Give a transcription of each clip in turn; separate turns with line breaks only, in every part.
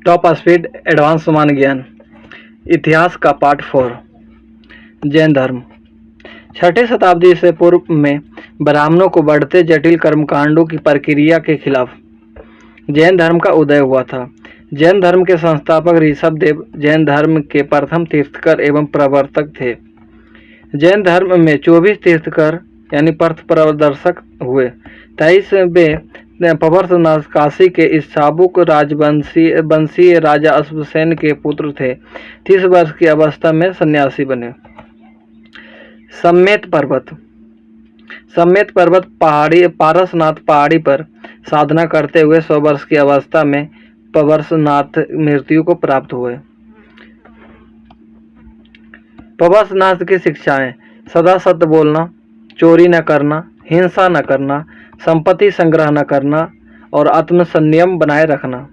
Top speed advance समान ज्ञान। इतिहास का पार्ट 4। जैन धर्म। 6ठी शताब्दी से पूर्व में ब्राह्मणों को बढ़ते जटिल कर्मकांडों की प्रक्रिया के खिलाफ जैन धर्म का उदय हुआ था। जैन धर्म के संस्थापक ऋषभदेव जैन धर्म के प्रथम तीर्थकर एवं प्रवर्तक थे। जैन धर्म में 24 तीर्थकर यानी पथ प्रदर्शक हुए। 23वें पवर्तनाथ काशी के इच्छाबुक वंशीय राजा अश्वसेन के पुत्र थे। 30 वर्ष की अवस्था में सन्यासी बने। सम्मेत पर्वत। सम्मेत पर्वत पहाड़ी पारसनाथ पहाड़ी पर साधना करते हुए 100 वर्ष की अवस्था में पवरसनाथ मृत्यु को प्राप्त हुए। पवरसनाथ की शिक्षाएं: सदा सत्य बोलना, चोरी न करना, हिंसा न करना, संपत्ति संग्रह न करना और आत्मसंयम बनाए रखना।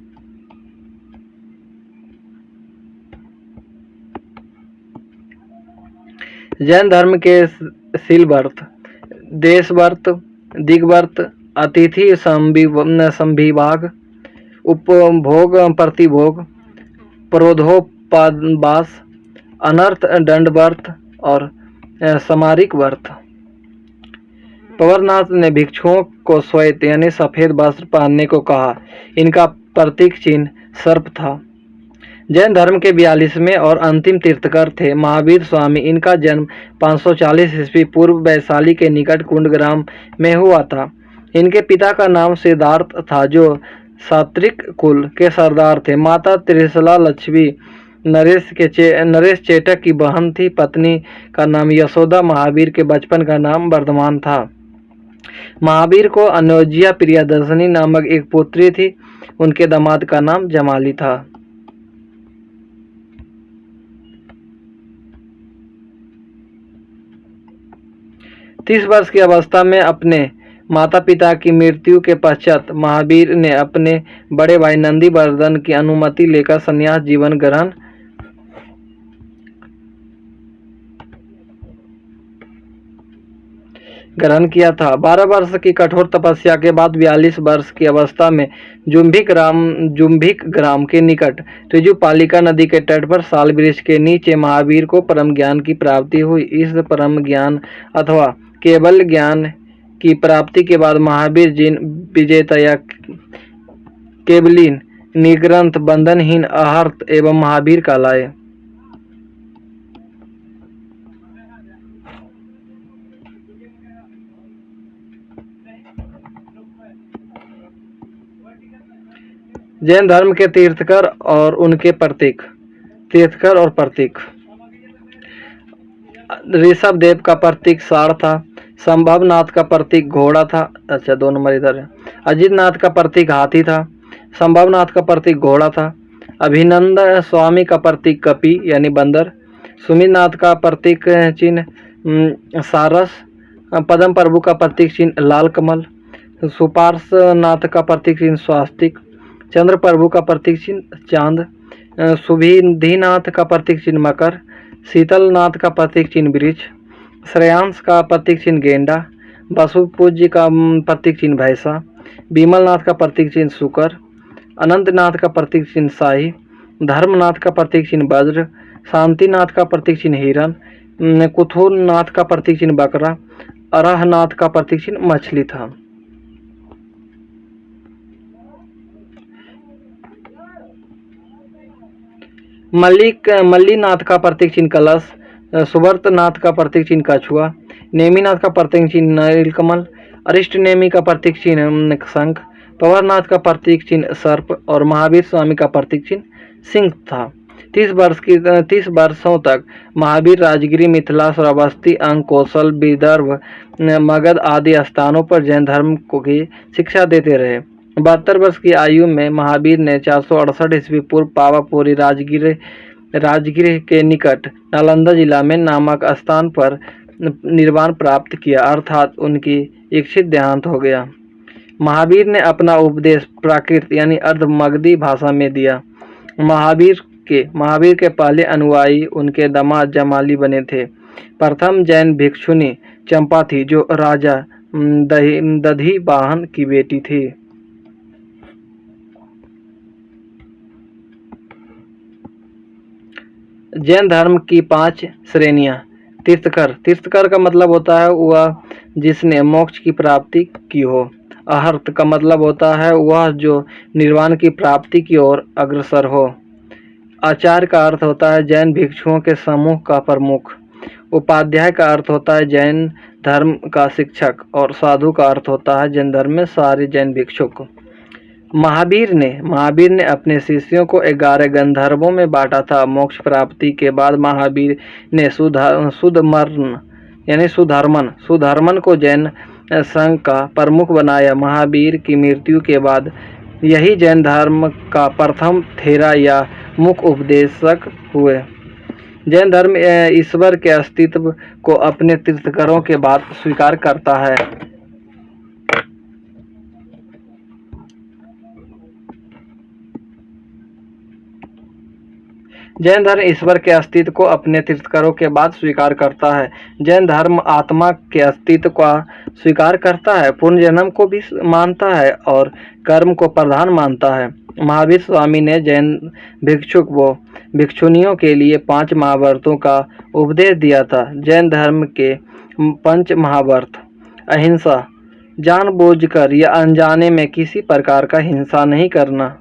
जैन धर्म के शीलव्रत, देशव्रत, दिग्व्रत, अतिथि संविभाग, उपभोग प्रतिभोग, प्रोधोपावास, अनर्थ दंड व्रत और समारिक व्रत। पवरनाथ ने भिक्षुओं को श्वेत यानी सफेद वस्त्र पहनने को कहा। इनका प्रतीक चिन्ह सर्प था। जैन धर्म के 42वें और अंतिम तीर्थकर थे महावीर स्वामी। इनका जन्म 540 ईस्वी पूर्व वैशाली के निकट कुंडग्राम में हुआ था। इनके पिता का नाम सिद्धार्थ था जो सात्विक कुल के सरदार थे। माता त्रिशला लक्ष्मी नरेश चेटक की बहन थी। पत्नी का नाम यशोदा। महावीर के बचपन का नाम वर्धमान था। महावीर को अनोजिया प्रियदर्शनी नामक एक पुत्री थी। उनके दामाद का नाम जमाली था। तीस वर्ष की अवस्था में अपने माता पिता की मृत्यु के पश्चात महावीर ने अपने बड़े भाई नंदी वर्धन की अनुमति लेकर संन्यास जीवन ग्रहण किया था। 12 वर्ष की कठोर तपस्या के बाद 42 वर्ष की अवस्था में जुम्भिक ग्राम के निकट त्रिजुपालिका नदी के तट पर साल वृक्ष के नीचे महावीर को परम ज्ञान की प्राप्ति हुई। इस परम ज्ञान अथवा केवल ज्ञान की प्राप्ति के बाद महावीर जिन विजेतया केवलीन निग्रंथ बंधनहीन अहर्त एवं महावीर कहलाए। जैन धर्म के तीर्थकर और उनके प्रतीक। तीर्थकर और प्रतीक। ऋषभदेव का प्रतीक साड़ था। संभवनाथ का प्रतीक घोड़ा था। अच्छा, 2 नंबर इधर है। अजितनाथ का प्रतीक हाथी था। संभवनाथ का प्रतीक घोड़ा था। अभिनंद स्वामी का प्रतीक कपि यानी बंदर। सुमितनाथ का प्रतीक चिन्ह सारस। पद्म प्रभु का प्रतीक चिन्ह लाल कमल। सुपार्शनाथ का प्रतीक चिन्ह स्वास्तिक। चंद्र प्रभु का प्रतीक चिन्ह चांद। सुभिधिनाथ का प्रतीक चिन्ह मकर। शीतलनाथ का प्रतीक चिन्ह वृक्ष। श्रेयांश का प्रतीक चिन्ह गेंडा। वसुपूज्य का प्रतीक चिन्ह भैंसा। विमलनाथ का प्रतीक चिन्ह शुकर। अनंतनाथ का प्रतीक चिन्ह शाही। धर्मनाथ का प्रतीक चिन्ह वज्र। शांतिनाथ का प्रतीक चिन्ह हिरण। कुथुरनाथ का प्रतीक चिन्ह बकरा। अरहनाथ का प्रतीक चिन्ह मछली था। मल्लीनाथ का प्रतीक चिन्ह कलश। सुवर्तनाथ का प्रतीक चिन्ह कछुआ। नेमिनाथ का प्रतीक चिन्ह नीलकमल। अरिष्टनेमि का प्रतीक चिन्ह शंख। पवरनाथ का प्रतीक चिन्ह सर्प और महावीर स्वामी का प्रतीक चिन्ह सिंह था। 30 वर्षों तक महावीर राजगिरी, मिथिला, श्रावस्ती, अंग, कौशल, विदर्भ, मगध आदि स्थानों पर जैन धर्म को की शिक्षा देते रहे। 72 वर्ष की आयु में महावीर ने 468 ईस्वी पूर्व पावापुरी राजगीर के निकट नालंदा जिला में नामक स्थान पर निर्वाण प्राप्त किया, अर्थात उनकी इच्छित देहांत हो गया। महावीर ने अपना उपदेश प्राकृत यानी अर्धमगधी भाषा में दिया। महावीर के पहले अनुयायी उनके दामाद जमाली बने थे। प्रथम जैन भिक्षुनी चंपा थी जो राजा दधिवाहन की बेटी थी। जैन धर्म की 5 श्रेणियाँ। तीर्थकर, तीर्थकर का मतलब होता है वह जिसने मोक्ष की प्राप्ति की हो। अहर्त का मतलब होता है वह जो निर्वाण की प्राप्ति की ओर अग्रसर हो। आचार्य का अर्थ होता है जैन भिक्षुओं के समूह का प्रमुख। उपाध्याय का अर्थ होता है जैन धर्म का शिक्षक। और साधु का अर्थ होता है जैन धर्म में सारे जैन भिक्षुक। महावीर ने अपने शिष्यों को 11 गंधर्वों में बांटा था। मोक्ष प्राप्ति के बाद महावीर ने सुधर्मन को जैन संघ का प्रमुख बनाया। महावीर की मृत्यु के बाद यही जैन धर्म का प्रथम थेरा या मुख्य उपदेशक हुए। जैन धर्म ईश्वर के अस्तित्व को अपने तीर्थंकरों के बाद स्वीकार करता है। जैन धर्म ईश्वर के अस्तित्व को अपने तीर्थंकरों के बाद स्वीकार करता है। जैन धर्म आत्मा के अस्तित्व का स्वीकार करता है, पुनर्जन्म को भी मानता है और कर्म को प्रधान मानता है। महावीर स्वामी ने जैन भिक्षुक व भिक्षुणियों के लिए 5 महाव्रतों का उपदेश दिया था। जैन धर्म के 5 महाव्रत: अहिंसा, जानबूझकर या अनजाने में किसी प्रकार का हिंसा नहीं करना।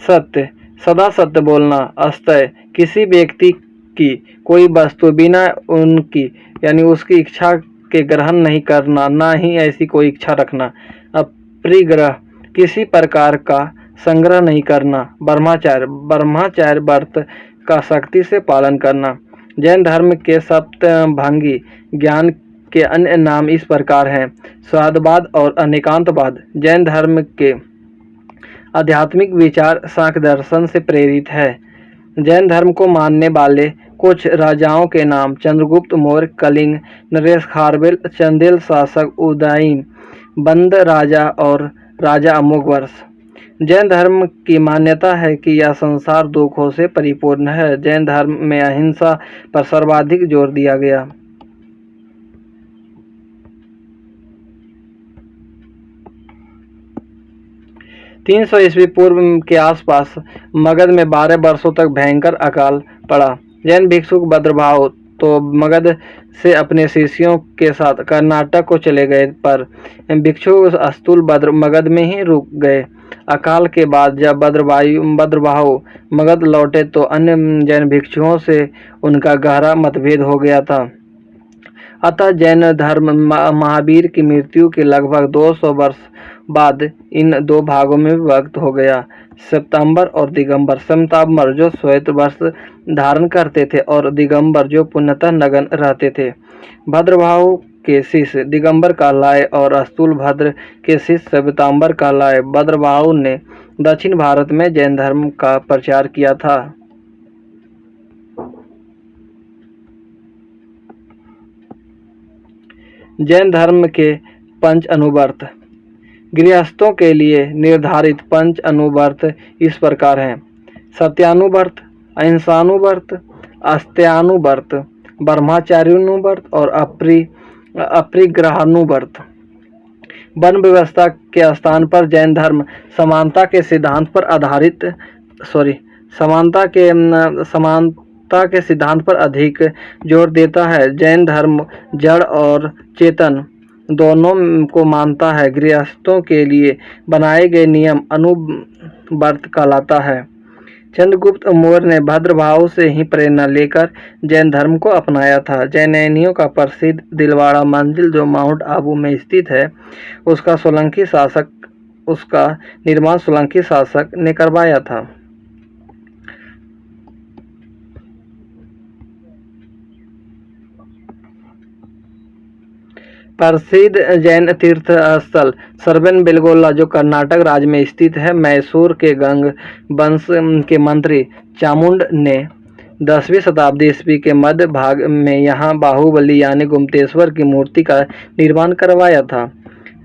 सत्य, सदा सत्य बोलना। अस्तय, किसी व्यक्ति की कोई वस्तु बिना उनकी यानी उसकी इच्छा के ग्रहण नहीं करना, ना ही ऐसी कोई इच्छा रखना। अपरिग्रह, किसी प्रकार का संग्रह नहीं करना। ब्रह्मचार्य व्रत का सख्ती से पालन करना। जैन धर्म के सप्तभंगी ज्ञान के अन्य नाम इस प्रकार हैं: स्वादवाद और अनेकांतवाद। जैन धर्म के आध्यात्मिक विचार सांख्य दर्शन से प्रेरित है। जैन धर्म को मानने वाले कुछ राजाओं के नाम: चंद्रगुप्त मौर्य, कलिंग, नरेश खारवेल, चंदेल शासक, उदयन, बंद राजा और राजा अमोघवर्ष। जैन धर्म की मान्यता है कि यह संसार दुखों से परिपूर्ण है। जैन धर्म में अहिंसा पर सर्वाधिक जोर दिया गया। 300 ईस्वी पूर्व के आसपास मगध में 12 वर्षों तक भयंकर अकाल पड़ा। जैन भिक्षुक भद्रभाव तो मगध से अपने शिष्यों के साथ कर्नाटक को चले गए, पर भिक्षु अस्तुलभद्र मगध में ही रुक गए। अकाल के बाद जब भद्रभाव मगध लौटे तो अन्य जैन भिक्षुओं से उनका गहरा मतभेद हो गया था। अतः जैन धर्म महावीर की मृत्यु के लगभग 200 वर्ष बाद इन 2 भागों में विभक्त हो गया: श्वेतांबर और दिगंबर। श्वेतांबर जो श्वेत वस्त्र धारण करते थे और दिगंबर जो पुण्यतः नग्न रहते थे। भद्रभाव के शिष्य दिगंबर कहलाए और अस्तुलभद्र के शिष्य श्वेतांबर कहलाए। भद्रभाव ने दक्षिण भारत में जैन धर्म का प्रचार किया था। जैन धर्म के 5 अनुव्रत। गृहस्थों के लिए निर्धारित 5 अनुव्रत इस प्रकार हैं: सत्यानुव्रत, अहिंसानुव्रत, अस्त्यानुव्रत, ब्रह्मचार्यानुव्रत और अपरिग्रहानुव्रत। वन व्यवस्था के स्थान पर जैन धर्म समानता के सिद्धांत पर अधिक जोर देता है। जैन धर्म जड़ और चेतन दोनों को मानता है। गृहस्थों के लिए बनाए गए नियम अनुव्रत कहलाता है। चंद्रगुप्त मौर्य ने भद्रभाव से ही प्रेरणा लेकर जैन धर्म को अपनाया था। जैनियों का प्रसिद्ध दिलवाड़ा मंदिर जो माउंट आबू में स्थित है, उसका निर्माण सोलंकी शासक ने करवाया था। प्रसिद्ध जैन तीर्थ स्थल श्रवणबेलगोला जो कर्नाटक राज्य में स्थित है। मैसूर के गंग वंश के मंत्री चामुंड ने 10वीं शताब्दी ईस्वी के मध्य भाग में यहाँ बाहुबली यानी गुप्तेश्वर की मूर्ति का निर्माण करवाया था।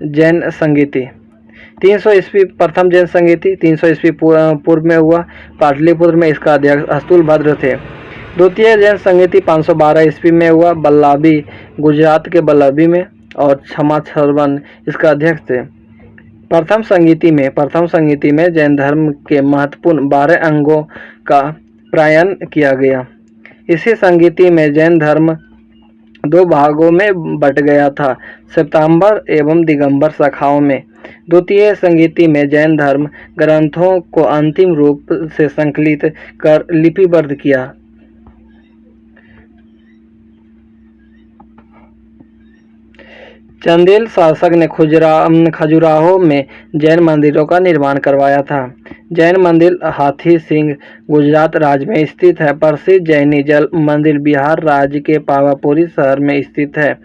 जैन संगीति 300 ईस्वी प्रथम जैन संगीति 300 ईस्वी पूर्व में हुआ। पाटलिपुत्र में इसका अध्यक्ष अस्तुलभद्र थे। द्वितीय जैन संगीति 512 ईस्वी में हुआ। बल्लाभी गुजरात के बल्लाभी में। और क्षमा श्रवण इसका अध्यक्ष थे। प्रथम संगीति में जैन धर्म के महत्वपूर्ण 12 अंगों का प्रायन किया गया। इसी संगीति में जैन धर्म 2 भागों में बट गया था, श्वेतांबर एवं दिगंबर शाखाओं में। द्वितीय संगीति में जैन धर्म ग्रंथों को अंतिम रूप से संकलित कर लिपिबद्ध किया। चंदेल शासक ने खजुराहो में जैन मंदिरों का निर्माण करवाया था। जैन मंदिर हाथी सिंह गुजरात राज्य में स्थित है। प्रसिद्ध जैनी जल मंदिर बिहार राज्य के पावापुरी शहर में स्थित है।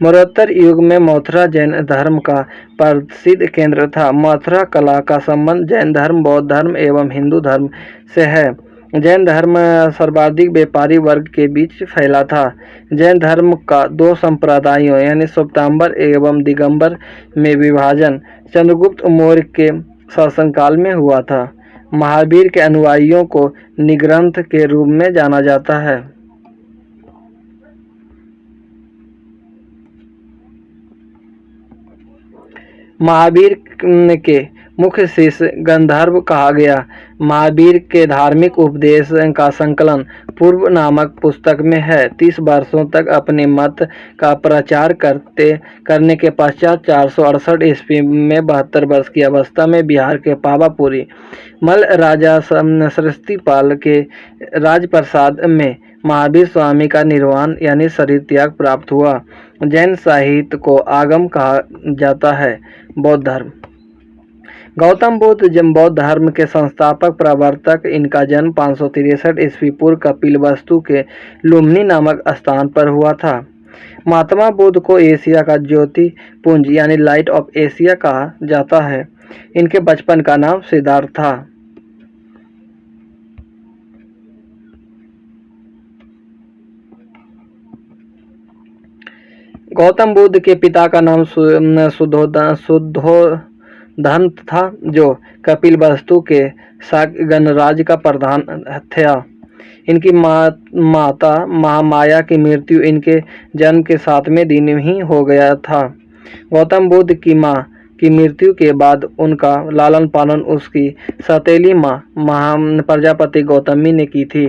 मौर्योत्तर युग में मथुरा जैन धर्म का प्रसिद्ध केंद्र था। मथुरा कला का संबंध जैन धर्म, बौद्ध धर्म एवं हिंदू धर्म से है। जैन धर्म सर्वाधिक व्यापारी वर्ग के बीच फैला था। जैन धर्म का 2 संप्रदायों यानी श्वेतांबर एवं दिगंबर में विभाजन चंद्रगुप्त मौर्य के शासनकाल में हुआ था। महावीर के अनुयायियों को निग्रंथ के रूप में जाना जाता है। महावीर के मुख्य शिष्य गंधर्व कहा गया। महावीर के धार्मिक उपदेश का संकलन पूर्व नामक पुस्तक में है। 30 वर्षों तक अपने मत का प्रचार करने के पश्चात 468 ईस्वी में 72 वर्ष की अवस्था में बिहार के पावापुरी मल्ल राजा सरस्वतीपाल के राजप्रसाद में महावीर स्वामी का निर्वाण यानी शरीर त्याग प्राप्त हुआ। जैन साहित्य को आगम कहा जाता है। बौद्ध धर्म गौतम बुद्ध बौद्ध धर्म के संस्थापक प्रवर्तक। इनका जन्म 563 ईस्वी पूर्व कपिलवस्तु के लुम्बिनी नामक स्थान पर हुआ था। महात्मा बुद्ध को एशिया का ज्योति पुंज यानी लाइट ऑफ एशिया कहा जाता है। इनके बचपन का नाम सिद्धार्थ था। गौतम बुद्ध के पिता का नाम शुद्धोधन था, जो कपिलवस्तु के शाक गणराज्य का प्रधान था। इनकी माता महामाया की मृत्यु इनके जन्म के 7वें दिन ही हो गया था। गौतम बुद्ध की मां की मृत्यु के बाद उनका लालन पालन उसकी सौतेली मां प्रजापति गौतमी ने की थी।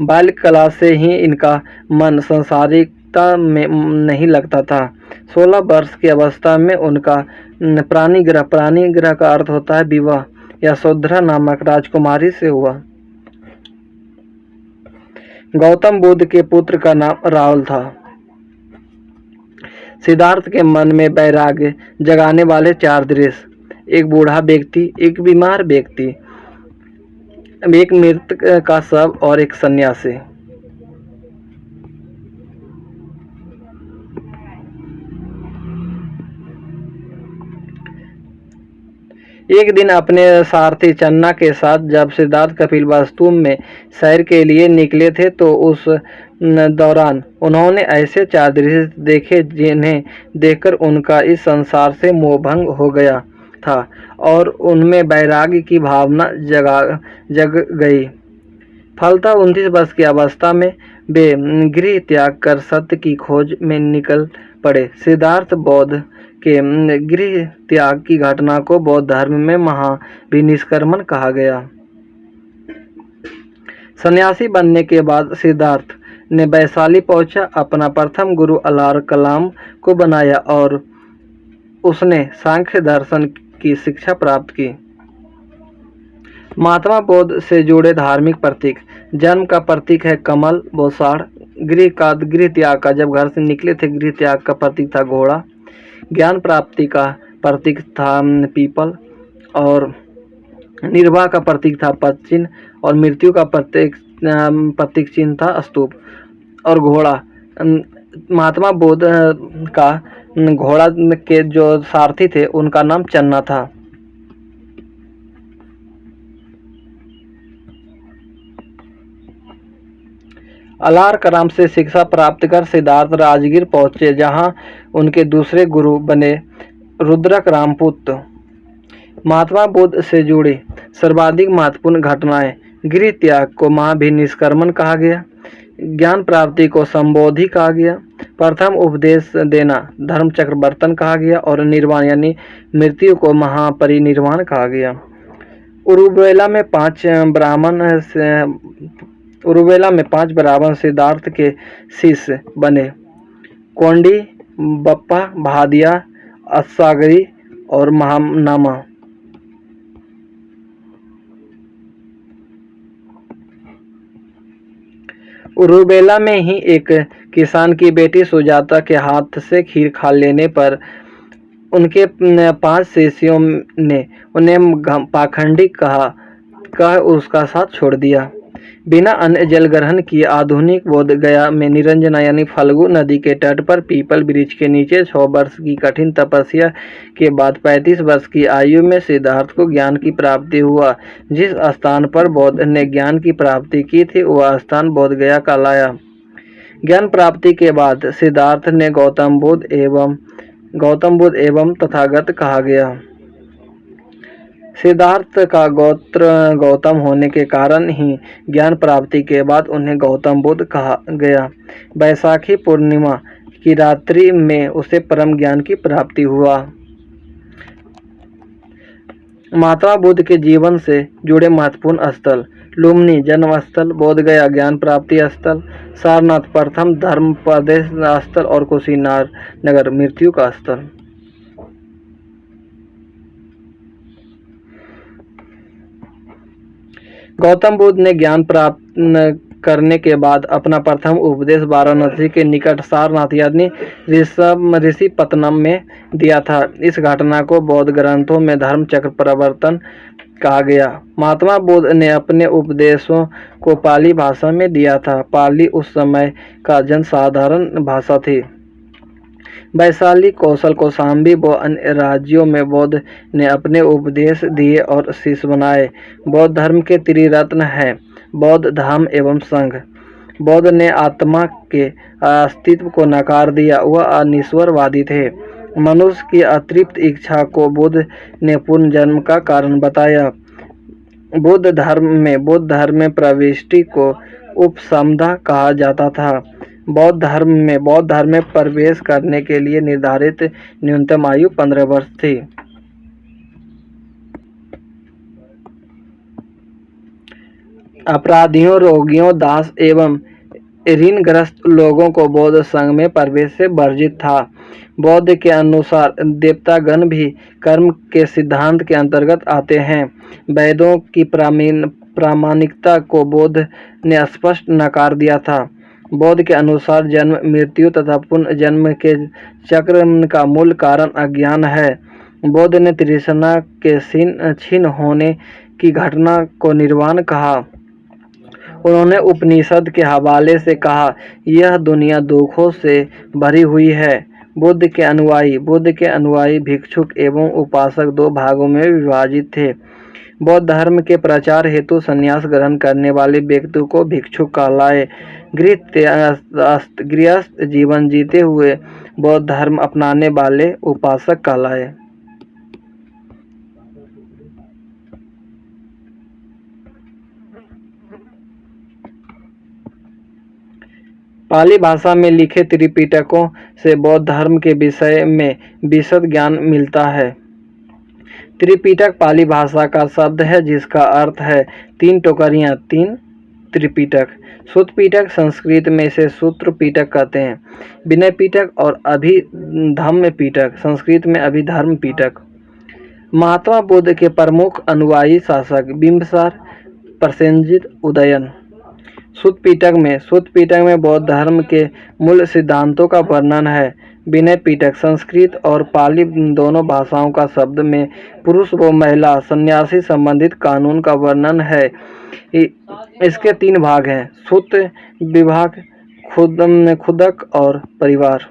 बाल्यकाल से ही इनका मन संसारिकता में नहीं लगता था। 16 वर्ष की अवस्था में उनका प्राणिग्रह का अर्थ होता है विवाह, यशोधरा नामक राजकुमारी से हुआ। गौतम बुद्ध के पुत्र का नाम राहुल था। सिद्धार्थ के मन में वैराग्य जगाने वाले 4 दृश्य, एक बूढ़ा व्यक्ति, एक बीमार व्यक्ति, एक मृत का शव और एक सन्यासी। एक दिन अपने सारथी चन्ना के साथ जब सिद्धार्थ कपिलवस्तु में सैर के लिए निकले थे तो उस दौरान उन्होंने ऐसे 4 दृश्य देखे जिन्हें देखकर उनका इस संसार से मोहभंग हो गया था और उनमें वैराग्य की भावना जग गई। फलतः 29 वर्ष की अवस्था में वे गृह त्याग कर सत्य की खोज में निकल पड़े। सिद्धार्थ बौद्ध के गृह त्याग की घटना को बौद्ध धर्म में महाभिनिष्क्रमण कहा गया। सन्यासी बनने के बाद सिद्धार्थ ने वैशाली पहुंचा, अपना प्रथम गुरु अलार कलाम को बनाया और उसने सांख्य दर्शन की शिक्षा प्राप्त की। महात्मा बुद्ध से जुड़े धार्मिक प्रतीक, जन्म का प्रतीक है कमल बोसाड़, गृह त्याग का जब घर से निकले थे गृह त्याग का प्रतीक था घोड़ा, ज्ञान प्राप्ति का प्रतीक था पीपल और निर्वाह का प्रतीक था पश्चिम और मृत्यु का प्रतीक चिन्ह था स्तूप और घोड़ा। महात्मा बुद्ध का घोड़ा के जो सारथी थे उनका नाम चन्ना था। अलार कलाम से शिक्षा प्राप्त कर सिद्धार्थ राजगीर पहुंचे, जहां उनके दूसरे गुरु बने रुद्रक रामपुत। महात्मा बुद्ध से जुड़ी सर्वाधिक महत्वपूर्ण घटनाएं, गृह त्याग को महाभिनिष्क्रमण कहा गया, ज्ञान प्राप्ति को संबोधि कहा गया, प्रथम उपदेश देना धर्म चक्रवर्तन कहा गया और निर्वाण यानी मृत्यु को महापरिनिर्वाण कहा गया। उरुवेला में 5 ब्राह्मण सिद्धार्थ के शिष्य बने। कोंडी, बप्पा, भादिया, अस्सागरी और महानामा। उरुवेला में ही एक किसान की बेटी सुजाता के हाथ से खीर खा लेने पर उनके 5 शिष्यों ने उन्हें पाखंडी कह उसका साथ छोड़ दिया। बिना अन्न जल ग्रहण किए आधुनिक बोध गया में निरंजना यानी फल्गु नदी के तट पर पीपल वृक्ष के नीचे 6 वर्ष की कठिन तपस्या के बाद 35 वर्ष की आयु में सिद्धार्थ को ज्ञान की प्राप्ति हुआ। जिस स्थान पर बौद्ध ने ज्ञान की प्राप्ति की थी वह स्थान बोध गया कहलाया। ज्ञान प्राप्ति के बाद सिद्धार्थ ने गौतम बुद्ध एवं तथागत कहा गया। सिद्धार्थ का गोत्र गौतम होने के कारण ही ज्ञान प्राप्ति के बाद उन्हें गौतम बुद्ध कहा गया। बैसाखी पूर्णिमा की रात्रि में उसे परम ज्ञान की प्राप्ति हुआ। महात्मा बुद्ध के जीवन से जुड़े महत्वपूर्ण स्थल: लुम्बिनी जन्म स्थल, बोध गया ज्ञान प्राप्ति स्थल, सारनाथ प्रथम धर्म प्रदेश स्थल और कुशीनगर मृत्यु का स्थल। गौतम बुद्ध ने ज्ञान प्राप्त करने के बाद अपना प्रथम उपदेश वाराणसी के निकट सारनाथ यानी ऋषिपत्तनम में दिया था। इस घटना को बौद्ध ग्रंथों में धर्म चक्र प्रवर्तन कहा गया। महात्मा बुद्ध ने अपने उपदेशों को पाली भाषा में दिया था। पाली उस समय का जनसाधारण भाषा थी। वैशाली, कौशल, कौशाम्बी व अन्य राज्यों में बौद्ध ने अपने उपदेश दिए और शिष्य बनाए। बौद्ध धर्म के त्रिरत्न हैं बौद्ध, धम्म एवं संघ। बौद्ध ने आत्मा के अस्तित्व को नकार दिया, वह अनिश्वरवादी थे। मनुष्य की अतृप्त इच्छा को बुद्ध ने पुनर्जन्म का कारण बताया। बौद्ध धर्म में प्रविष्टि को उपसंपदा कहा जाता था। बौद्ध धर्म में प्रवेश करने के लिए निर्धारित न्यूनतम आयु 15 वर्ष थी। अपराधियों, रोगियों, दास एवं ऋणग्रस्त लोगों को बौद्ध संघ में प्रवेश से वर्जित था। बौद्ध के अनुसार देवतागण भी कर्म के सिद्धांत के अंतर्गत आते हैं। वेदों की प्रामाणिकता को बौद्ध ने स्पष्ट नकार दिया था। बौद्ध के अनुसार जन्म, मृत्यु तथा पुनर्जन्म के चक्र का मूल कारण अज्ञान है। बौद्ध ने तृष्णा के क्षीण होने की घटना को निर्वाण कहा। उन्होंने उपनिषद के हवाले से कहा, यह दुनिया दुखों से भरी हुई है। बुद्ध के अनुयायी भिक्षुक एवं उपासक 2 भागों में विभाजित थे। बौद्ध धर्म के प्रचार हेतु संन्यास ग्रहण करने वाले व्यक्ति को भिक्षुक कहलाए। गृहस्थ जीवन जीते हुए बौद्ध धर्म अपनाने वाले उपासक कहलाए। पाली भाषा में लिखे त्रिपिटकों से बौद्ध धर्म के विषय में विशद ज्ञान मिलता है। त्रिपिटक पाली भाषा का शब्द है जिसका अर्थ है 3 टोकरियां, 3 त्रिपिटक। सूत्र पिटक संस्कृत में इसे सूत्र पिटक कहते हैं। विनय पिटक और अभिधम्म पिटक संस्कृत में अभिधर्म पिटक। महात्मा बुद्ध के प्रमुख अनुयायी शासक बिंबिसार, प्रसेनजित, उदयन। सूत्र पिटक में बौद्ध धर्म के मूल सिद्धांतों का वर्णन है। विनय पिटक संस्कृत और पाली दोनों भाषाओं का शब्द में पुरुष व महिला सन्यासी संबंधित कानून का वर्णन है। इसके 3 भाग हैं: सूत्र विभाग, खुदक और परिवार।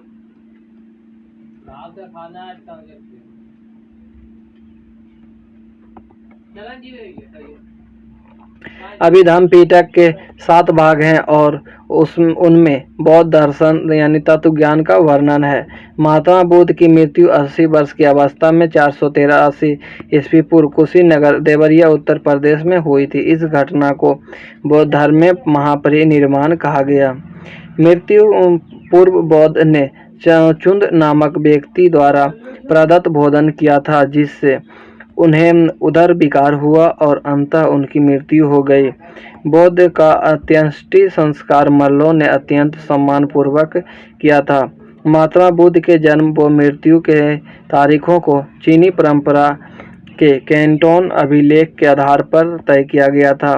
अभिधम्म पिटक के 7 भाग हैं और उनमें बौद्ध दर्शन यानी तत्व ज्ञान का वर्णन है। महात्मा बुद्ध की मृत्यु 80 वर्ष की अवस्था में 483 ईस्वी पूर्व कुशीनगर, देवरिया, उत्तर प्रदेश में हुई थी। इस घटना को बौद्ध धर्म में महापरिनिर्वाण कहा गया। मृत्यु पूर्व बौद्ध ने चुंद नामक व्यक्ति द्वारा प्रदत्त भोजन किया था, जिससे उन्हें उदर विकार हुआ और अंततः उनकी मृत्यु हो गई। बौद्ध का अंत्येष्टि संस्कार मल्लों ने अत्यंत सम्मानपूर्वक किया था। महात्मा बुद्ध के जन्म व मृत्यु के तारीखों को चीनी परंपरा के कैंटोन अभिलेख के आधार पर तय किया गया था।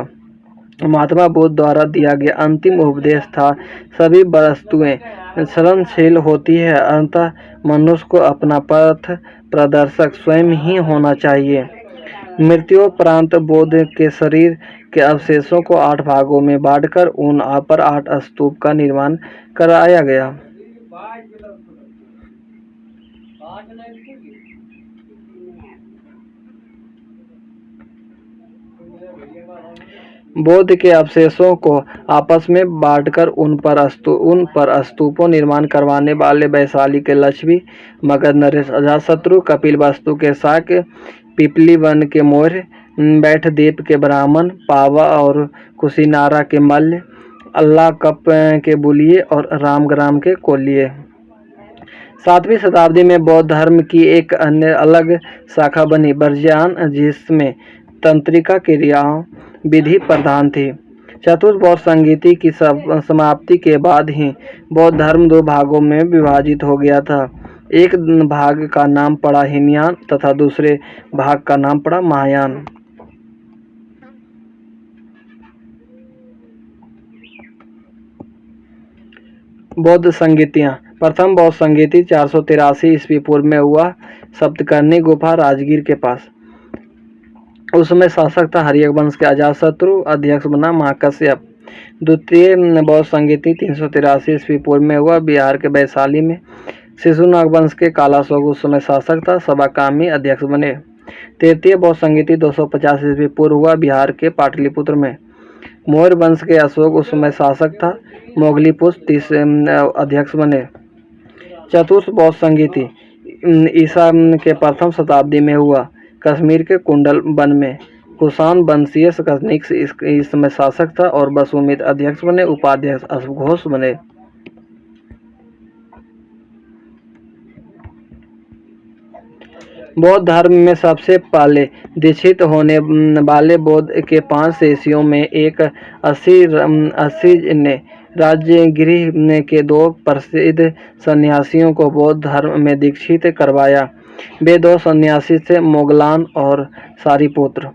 महात्मा बुद्ध द्वारा दिया गया अंतिम उपदेश था, सभी वस्तुएं चलनशील होती है, अतः मनुष्य को अपना पथ प्रदर्शक स्वयं ही होना चाहिए। मृत्युपरांत बुद्ध के शरीर के अवशेषों को 8 भागों में बांटकर उन पर 8 स्तूप का निर्माण कराया गया। बौद्ध के अवशेषों को आपस में बांटकर उन पर स्तूपों निर्माण करवाने वाले वैशाली के लक्ष्मी, मगध नरेश, अजातशत्रु, कपिलवस्तु के शाक्य, पिपली वन के मौर्य, बैठद्वीप के ब्राह्मण, पावा और कुशीनारा के मल्ल, अल्लाकप के बुलिये और रामग्राम के कोलिये। 7वीं शताब्दी में बौद्ध धर्म की एक अन्य अलग शाखा बनी, बर्जियान, जिसमें तंत्रिका क्रियाओं विधि प्रधान थी। चतुर्थ बौद्ध संगीति की समाप्ति के बाद ही बौद्ध धर्म 2 भागों में विभाजित हो गया था। एक भाग का नाम पड़ा हीनयान तथा दूसरे भाग का नाम पड़ा महायान। बौद्ध संगीतियाँ। प्रथम बौद्ध संगीति 483 ईस्वी पूर्व में हुआ, सप्तकर्णी गुफा, राजगीर के पास। उसमें शासक था हर्यक वंश के अजातशत्रु, अध्यक्ष बना महाकश्यप। द्वितीय बौद्ध संगीति 383 ईस्वी पूर्व में हुआ, बिहार के वैशाली में। शिशुनाग वंश के कालाशोक उस समय शासक था, सबाकामी अध्यक्ष बने। तृतीय बौद्ध संगीति 250 ईस्वी पूर्व हुआ, बिहार के पाटलिपुत्र में। मौर्य वंश के अशोक उस समय शासक था, मोगलीपुत्र 30 अध्यक्ष बने। चतुर्थ बौद्ध संगीति ईसा के प्रथम शताब्दी में हुआ, कश्मीर के कुंडल वन में। कुषाण वंशीय कनिष्क इस समय शासक था और वसुमित अध्यक्ष बने, उपाध्यक्ष अश्वघोष बने। बौद्ध धर्म में सबसे पहले दीक्षित होने वाले बौद्ध के 5 शिष्यों में एक अस्सी ने राजगिरी के 2 प्रसिद्ध सन्यासियों को बौद्ध धर्म में दीक्षित करवाया। वे 2 सन्यासी थे, मोगलान और सारिपुत्र।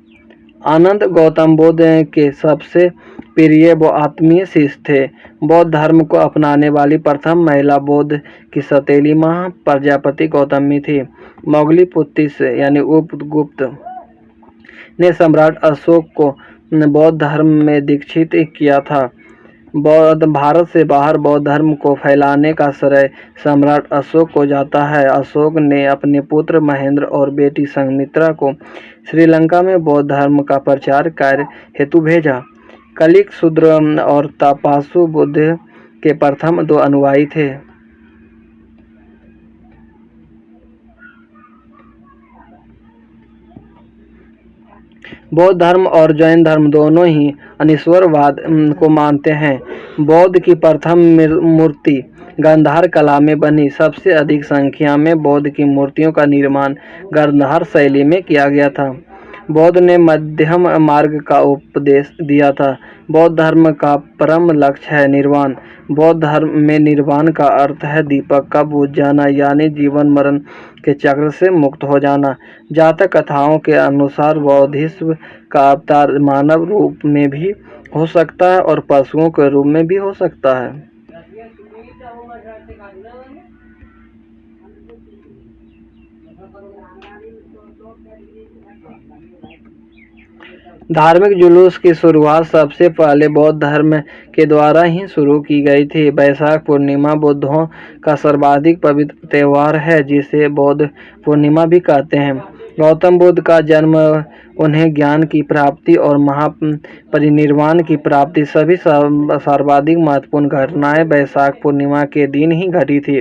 आनंद गौतम बुद्ध के सबसे प्रिय व आत्मीय शिष्य थे। बौद्ध धर्म को अपनाने वाली प्रथम महिला बौद्ध की सौतेली मां प्रजापति गौतमी थी। मोगलीपुत्र यानी उपगुप्त ने सम्राट अशोक को बौद्ध धर्म में दीक्षित किया था। भारत से बाहर बौद्ध धर्म को फैलाने का श्रेय सम्राट अशोक को जाता है। अशोक ने अपने पुत्र महेंद्र और बेटी संघमित्रा को श्रीलंका में बौद्ध धर्म का प्रचार कार्य हेतु भेजा। कलिक शूद्र और तपासु बुद्ध के प्रथम 2 अनुयायी थे। बौद्ध धर्म और जैन धर्म दोनों ही अनीश्वरवाद को मानते हैं। बौद्ध की प्रथम मूर्ति गांधार कला में बनी। सबसे अधिक संख्या में बौद्ध की मूर्तियों का निर्माण गांधार शैली में किया गया था। बौद्ध ने मध्यम मार्ग का उपदेश दिया था। बौद्ध धर्म का परम लक्ष्य है निर्वाण। बौद्ध धर्म में निर्वाण का अर्थ है दीपक का बुझ जाना, यानी जीवन मरण के चक्र से मुक्त हो जाना। जातक कथाओं के अनुसार बौद्धिस्म का अवतार मानव रूप में भी हो सकता है और पशुओं के रूप में भी हो सकता है। धार्मिक जुलूस की शुरुआत सबसे पहले बौद्ध धर्म के द्वारा ही शुरू की गई थी। वैशाख पूर्णिमा बुद्धों का सर्वाधिक पवित्र त्यौहार है, जिसे बौद्ध पूर्णिमा भी कहते हैं। गौतम बुद्ध का जन्म, उन्हें ज्ञान की प्राप्ति और महापरिनिर्वाण की प्राप्ति सभी सर्वाधिक महत्वपूर्ण घटनाएं वैशाख पूर्णिमा के दिन ही घटी थी।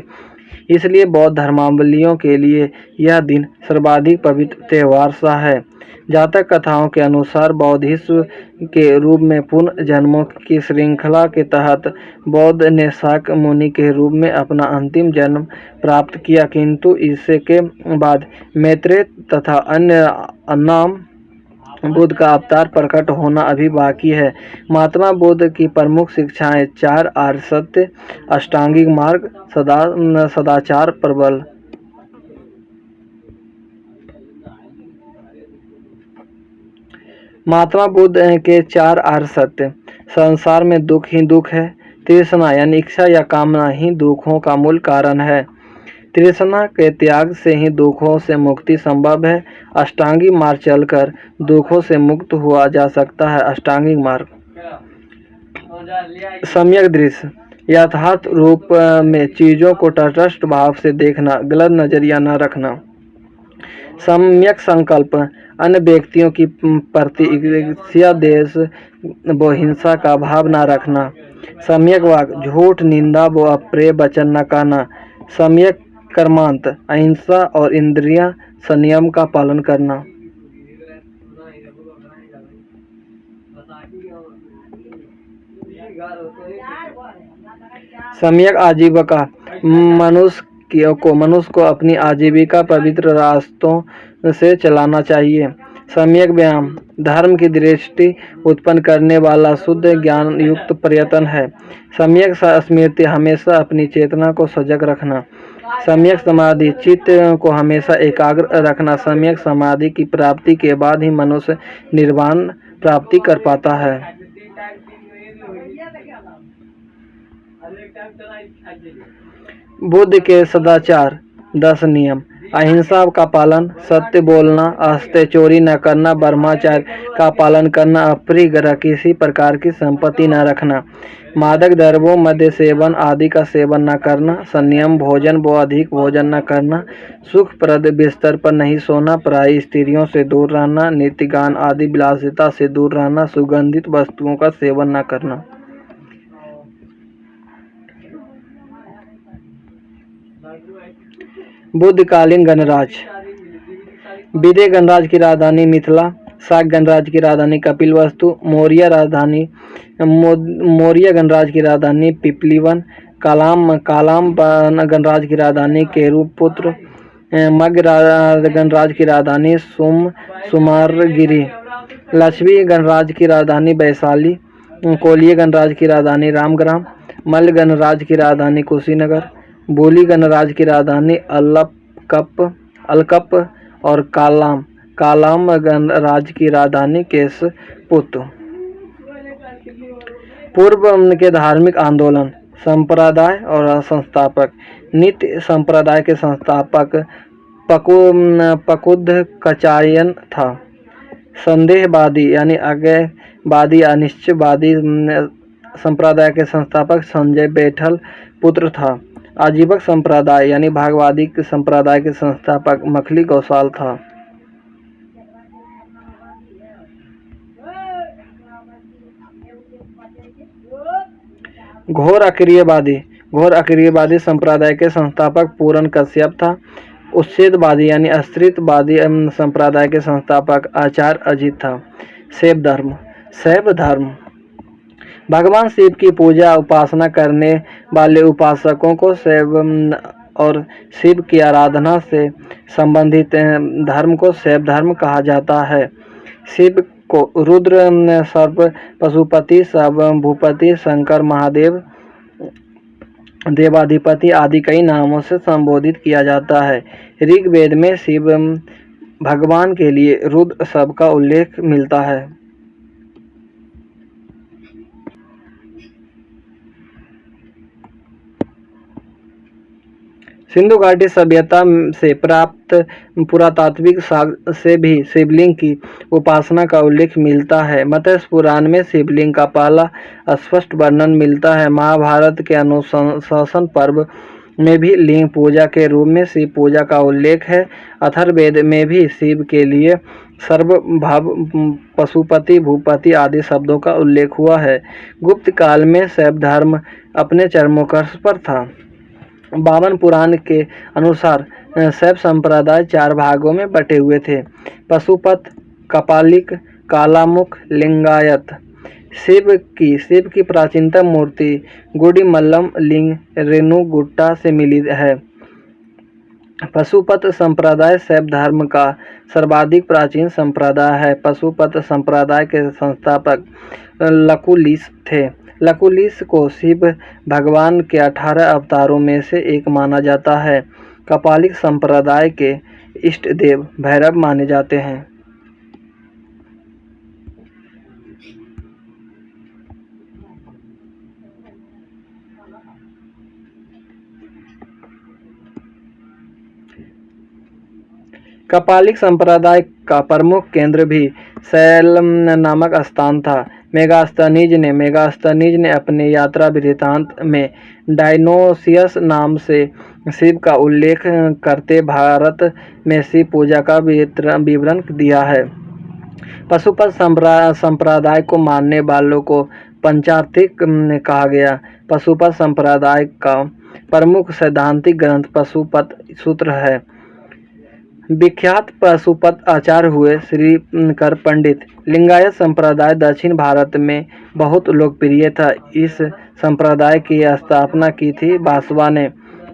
इसलिए बौद्ध धर्मावलंबियों के लिए यह दिन सर्वाधिक पवित्र त्यौहार सा है। जातक कथाओं के अनुसार बौद्धिस्म के रूप में पुनः जन्मों की श्रृंखला के तहत बौद्ध ने शाक्य मुनि के रूप में अपना अंतिम जन्म प्राप्त किया, किंतु इसके बाद मैत्रेय तथा अन्य नाम बुद्ध का अवतार प्रकट होना अभी बाकी है। महात्मा बुद्ध की प्रमुख शिक्षाएं 4 आर्य सत्य, अष्टांगिक मार्ग, सदाचार, प्रबल। महात्मा बुद्ध के 4 आर्य सत्य। संसार में दुख ही दुख है। तृष्णा यानी इच्छा या कामना ही दुखों का मूल कारण है। तृष्णा के त्याग से ही दुखों से मुक्ति संभव है। अष्टांगिक मार्ग चलकर दुखों से मुक्त हुआ जा सकता है। अष्टांगिक मार्ग। सम्यक दृष्टि यथार्थ रूप में चीजों को तटस्थ भाव से देखना, गलत नजरिया न रखना। सम्यक संकल्प अन्य व्यक्तियों की प्रति ईर्ष्या, द्वेष व हिंसा का भाव न रखना। सम्यक वाक झूठ, निंदा व अप्रिय वचन न कहना। सम्यक कर्मांत अहिंसा और इंद्रिय संयम का पालन करना। सम्यक आजीविका मनुष्य को अपनी आजीविका पवित्र रास्तों से चलाना चाहिए। सम्यक व्यायाम धर्म की दृष्टि उत्पन्न करने वाला शुद्ध ज्ञान युक्त प्रयत्न है। सम्यक स्मृति हमेशा अपनी चेतना को सजग रखना। सम्यक समाधि चित्त को हमेशा एकाग्र रखना। सम्यक समाधि की प्राप्ति के बाद ही मनुष्य निर्वाण प्राप्ति कर पाता है। बुद्ध के सदाचार 10 नियम। अहिंसा का पालन, सत्य बोलना, अस्त्य चोरी न करना, ब्रह्मचर्य का पालन करना, अप्रिय ग्रह किसी प्रकार की संपत्ति न रखना, मादक द्रव्यों मद्य सेवन आदि का सेवन न करना, संयम भोजन व अधिक भोजन न करना, सुखप्रद बिस्तर पर नहीं सोना, पराई स्त्रियों से दूर रहना, नित्य गान आदि विलासिता से दूर रहना, सुगंधित वस्तुओं का सेवन न करना। बुद्धकालीन गणराज। विदेह गणराज की राजधानी मिथिला, शाक्य गणराज की राजधानी कपिलवस्तु, मौर्य गणराज की राजधानी पिपलीवन, कालाम गणराज की राजधानी केरुपुत्र, मगध गणराज की राजधानी सुमारगिरी, लक्ष्मी गणराज की राजधानी वैशाली, कोलिय गणराज की राजधानी रामग्राम, मल्ल गणराज की राजधानी कुशीनगर, बोली गणराज की राजधानी अलकप और कालाम गणराज की राजधानी केशपुत। पूर्व के धार्मिक आंदोलन, संप्रदाय और संस्थापक। नित्य संप्रदाय के संस्थापक पकुद्ध कचायन था। संदेहवादी यानी अज्ञेयवादी अनिश्चयवादी संप्रदाय के संस्थापक संजय बैठल पुत्र था। आजीवक संप्रदाय यानी भागवादी संप्रदाय के संस्थापक मखली गौसाल था। घोर अक्रियवादी संप्रदाय के संस्थापक पूरन कश्यप था। उच्छेदवादी यानी अस्तित्ववादी संप्रदाय के संस्थापक आचार्य अजित था। शैव धर्म भगवान शिव की पूजा उपासना करने वाले उपासकों को शैव और शिव की आराधना से संबंधित धर्म को शैव धर्म कहा जाता है। शिव को रुद्र, सर्प, पशुपति, भूपति, शंकर, महादेव, देवाधिपति आदि कई नामों से संबोधित किया जाता है। ऋग्वेद में शिव भगवान के लिए रुद्र शब्द का उल्लेख मिलता है। सिंधु घाटी सभ्यता से प्राप्त पुरातात्विक साक्ष्य से भी शिवलिंग की उपासना का उल्लेख मिलता है। मत्स्य पुराण में शिवलिंग का पहला स्पष्ट वर्णन मिलता है। महाभारत के अनुशासन पर्व में भी लिंग पूजा के रूप में शिव पूजा का उल्लेख है। अथर्ववेद में भी शिव के लिए सर्वभाव, पशुपति, भूपति आदि शब्दों का उल्लेख हुआ है। गुप्त काल में शैव धर्म अपने चरमोत्कर्ष पर था। बामन पुराण के अनुसार शैव संप्रदाय 4 भागों में बटे हुए थे: पशुपत, कपालिक, कालामुख, लिंगायत। शिव की प्राचीनतम मूर्ति गुड़ीमल्लम लिंग रेणुगुट्टा से मिली है। पशुपत संप्रदाय शैव धर्म का सर्वाधिक प्राचीन संप्रदाय है। पशुपत संप्रदाय के संस्थापक लकुलिश थे। लकुलिश को शिव भगवान के 18 अवतारों में से एक माना जाता है। कपालिक संप्रदाय के इष्ट देव भैरव माने जाते हैं। कपालिक संप्रदाय का प्रमुख केंद्र भी सैलम नामक स्थान था। मेगास्थनीज ने अपने यात्रा वृत्तांत में डायनोसियस नाम से शिव का उल्लेख करते भारत में शिव पूजा का विवरण दिया है। पशुपत संप्रदाय को मानने वालों को पंचार्थिक कहा गया। पशुपत संप्रदाय का प्रमुख सैद्धांतिक ग्रंथ पशुपत सूत्र है। विख्यात पशुपत आचार्य हुए श्रीकर पंडित। लिंगायत संप्रदाय दक्षिण भारत में बहुत लोकप्रिय था। इस संप्रदाय की स्थापना की थी बासवा ने।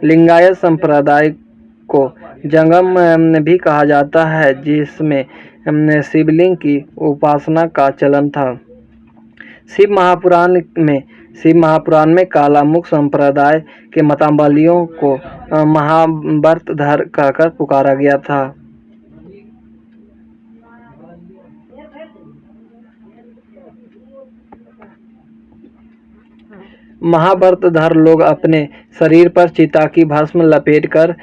लिंगायत संप्रदाय को जंगम भी कहा जाता है, जिसमें शिवलिंग की उपासना का चलन था। शिव महापुराण में कालामुख संप्रदाय के मतावलंबियों को महाव्रतधर कहकर पुकारा गया था। महाव्रतधर लोग अपने शरीर पर चिता की भस्म लपेट कर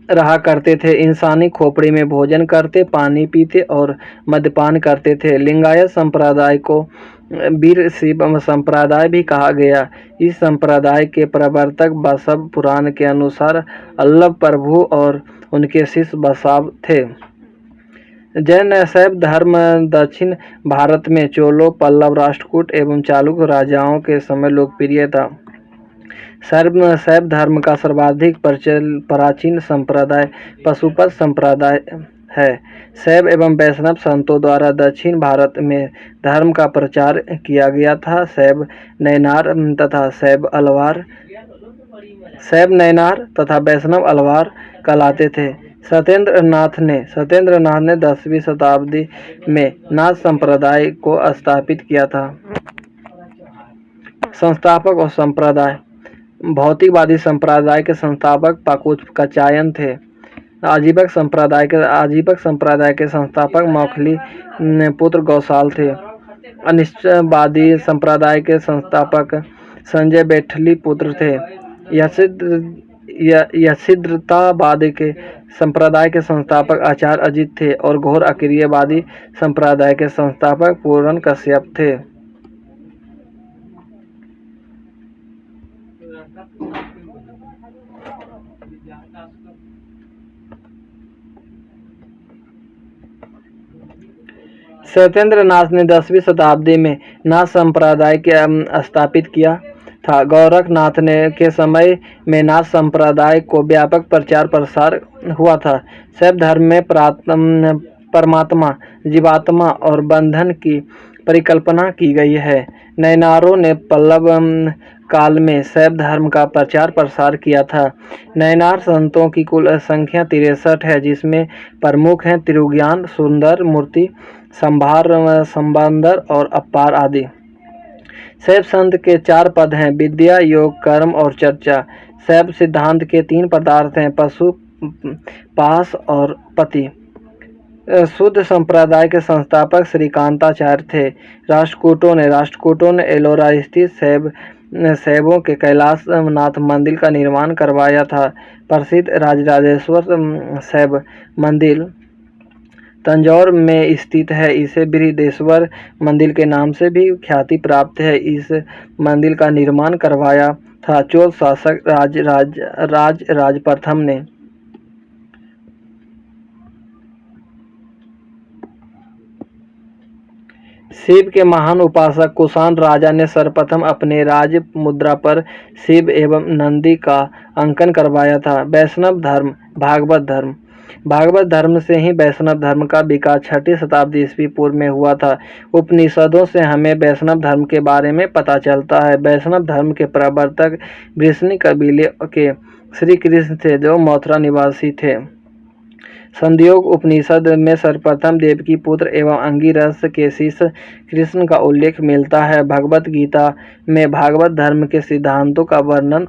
रहा करते थे। इंसानी खोपड़ी में भोजन करते, पानी पीते और मद्यपान करते थे। लिंगायत संप्रदाय को वीर शिव संप्रदाय भी कहा गया। इस संप्रदाय के प्रवर्तक बसव पुराण के अनुसार अल्लभ प्रभु और उनके शिष्य बसव थे। जैन शैव धर्म दक्षिण भारत में चोलों, पल्लव, राष्ट्रकूट एवं चालुक्य राजाओं के समय लोकप्रिय था। शैव धर्म का सर्वाधिक प्राचीन संप्रदाय पशुपत संप्रदाय है। शैव एवं वैष्णव संतों द्वारा दक्षिण भारत में धर्म का प्रचार किया गया था। शैव नैनार तथा वैष्णव अलवार कहलाते थे। सत्येंद्र नाथ ने 10वीं शताब्दी में नाथ संप्रदाय को स्थापित किया था। संस्थापक और संप्रदाय। भौतिकवादी संप्रदाय के संस्थापक पाकुचकाचायन थे। आजीवक संप्रदाय के संस्थापक मौखली पुत्र गौसाल थे। अनिश्चयवादी संप्रदाय के संस्थापक संजय बैठली पुत्र थे। यशिद्रतावादी के संप्रदाय के संस्थापक आचार्य अजित थे और घोर अक्रियवादी संप्रदाय के संस्थापक पूरण कश्यप थे। सत्येंद्र नाथ ने 10वीं शताब्दी में नाथ संप्रदाय के स्थापित किया था। गोरखनाथ के समय में नाथ संप्रदाय को व्यापक प्रचार प्रसार हुआ था। शैव धर्म में परमात्मा, जीवात्मा और बंधन की परिकल्पना की गई है। नैनारों ने पल्लव काल में शैव धर्म का प्रचार प्रसार किया था। नैनार संतों की कुल संख्या 63 है, जिसमें प्रमुख हैं तिरुज्ञान, सुंदर मूर्ति, संबंदर और अपार आदि। शैव संत के 4 पद हैं: विद्या, योग, कर्म और चर्चा। शैव सिद्धांत के 3 पदार्थ हैं: पशु, पाश और पति। शुद्ध संप्रदाय के संस्थापक श्रीकांताचार्य थे। राष्ट्रकूटों ने एलोरा स्थित शैवों के कैलाश नाथ मंदिर का निर्माण करवाया था। प्रसिद्ध राजराजेश्वर शैव मंदिर तंजौर में स्थित है। इसे बृहदेश्वर मंदिर के नाम से भी ख्याति प्राप्त है। इस मंदिर का निर्माण करवाया था चोल शासक राज प्रथम ने। शिव के महान उपासक कुषाण राजा ने सर्वप्रथम अपने राज मुद्रा पर शिव एवं नंदी का अंकन करवाया था। वैष्णव धर्म, भागवत धर्म। भागवत धर्म से ही वैष्णव धर्म का विकास 6ठी शताब्दी ईस्वी पूर्व में हुआ था। उपनिषदों से हमें वैष्णव धर्म के बारे में पता चलता है। वैष्णव धर्म के प्रवर्तक वृष्णि कबीले के श्री कृष्ण थे, जो मथुरा निवासी थे। संयोग उपनिषद में सर्वप्रथम देवकी पुत्र एवं अंगिरस के शिष्य कृष्ण का उल्लेख मिलता है। भगवत गीता में भागवत धर्म के सिद्धांतों का वर्णन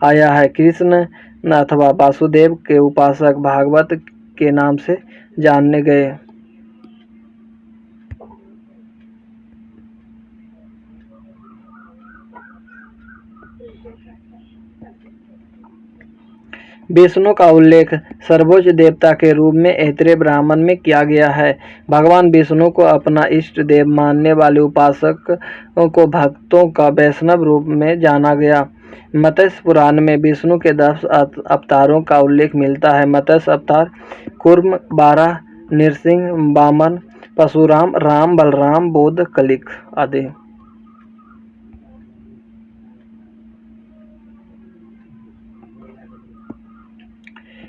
आया है। कृष्ण अथवा वासुदेव के उपासक भागवत के नाम से जाने गए। विष्णु का उल्लेख सर्वोच्च देवता के रूप में ऐतरेय ब्राह्मण में किया गया है। भगवान विष्णु को अपना इष्ट देव मानने वाले उपासक को भक्तों का वैष्णव रूप में जाना गया। मत्स्य पुराण में विष्णु के 10 अवतारों का उल्लेख मिलता है। मत्स्य अवतार कूर्म, बारह, नृसिंह, वामन, परशुराम, राम, बलराम, बुद्ध, कलिक आदि।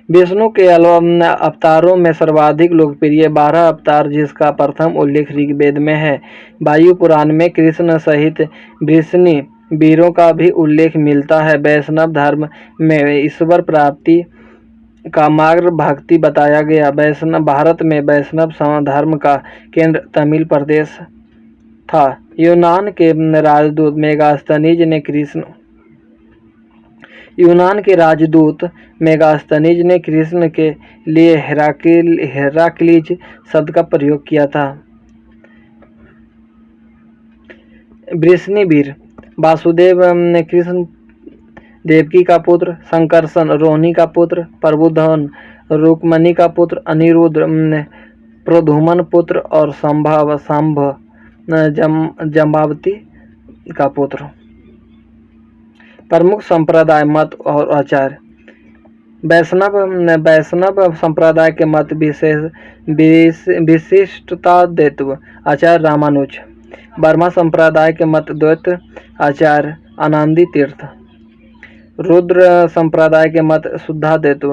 विष्णु के अवतारों में सर्वाधिक लोकप्रिय 12 अवतार, जिसका प्रथम उल्लेख ऋग्वेद में है। वायु पुराण में कृष्ण सहित वृष्णि वीरों का भी उल्लेख मिलता है। वैष्णव धर्म में ईश्वर प्राप्ति का मार्ग भक्ति बताया गया। भारत में वैष्णव धर्म का केंद्र तमिल प्रदेश था। यूनान के राजदूत मेगास्थनीज ने कृष्ण के लिए हेराक्लीज शब्द का प्रयोग किया था। वृष्णिवीर वासुदेव कृष्ण देवकी का पुत्र, संकर्षण रोहिणी का पुत्र, प्रबुद्धन रुक्मणी का पुत्र, अनिरुद्ध प्रद्युम्न पुत्र और संभ जम्बावती का पुत्र। प्रमुख संप्रदाय, मत और आचार्य। वैष्णव संप्रदाय के मत विशिष्टता द्वैत, आचार्य रामानुज। वर्मा संप्रदाय के मत द्वैत, आचार्य आनंदी तीर्थ। रुद्र संप्रदाय के मत शुद्धाद्वैत,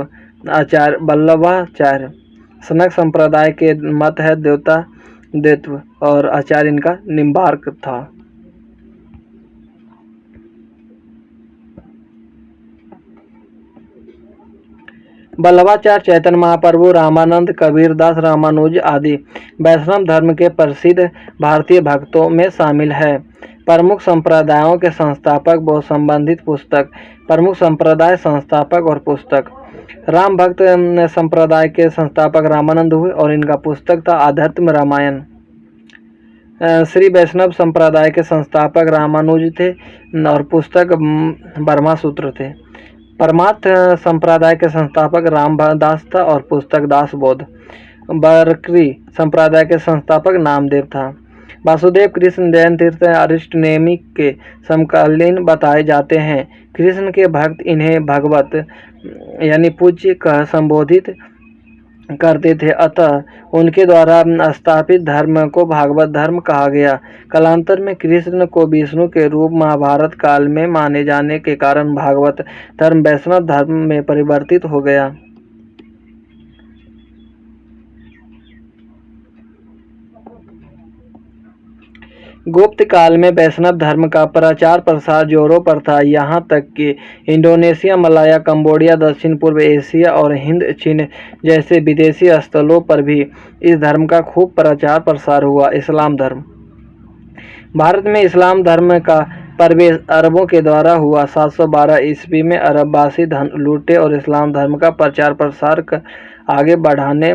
आचार्य वल्लभाचार्य। सनक संप्रदाय के मत है देवता द्वैत और आचार्य इनका निम्बार्क था। वल्लभाचार्य, चैतन्य महाप्रभु, रामानंद, कबीरदास, रामानुज आदि वैष्णव धर्म के प्रसिद्ध भारतीय भक्तों में शामिल है। प्रमुख संप्रदायों के संस्थापक व संबंधित पुस्तक। प्रमुख संप्रदाय, संस्थापक और पुस्तक। राम भक्त संप्रदाय के संस्थापक रामानंद हुए और इनका पुस्तक था आध्यात्म रामायण। श्री वैष्णव संप्रदाय के संस्थापक रामानुज थे और पुस्तक ब्रह्मा सूत्र थे। परमार्थ संप्रदाय के संस्थापक रामदास था और पुस्तक दास बोध। बरकरी संप्रदाय के संस्थापक नामदेव था। वासुदेव कृष्ण जैन तीर्थ अरिष्ट नेमि के समकालीन बताए जाते हैं। कृष्ण के भक्त इन्हें भगवत यानी पूज्य कह संबोधित करते थे, अतः उनके द्वारा स्थापित धर्म को भागवत धर्म कहा गया। कालांतर में कृष्ण को विष्णु के रूप महाभारत काल में माने जाने के कारण भागवत धर्म वैष्णव धर्म में परिवर्तित हो गया। गुप्त काल में वैष्णव धर्म का प्रचार प्रसार जोरों पर था, यहाँ तक कि इंडोनेशिया, मलाया, कंबोडिया, दक्षिण पूर्व एशिया और हिंद चीन जैसे विदेशी स्थलों पर भी इस धर्म का खूब प्रचार प्रसार हुआ। इस्लाम धर्म। भारत में इस्लाम धर्म का प्रवेश अरबों के द्वारा हुआ। 712 ईस्वी में अरबवासी धन लूटे और इस्लाम धर्म का प्रचार प्रसार आगे बढ़ाने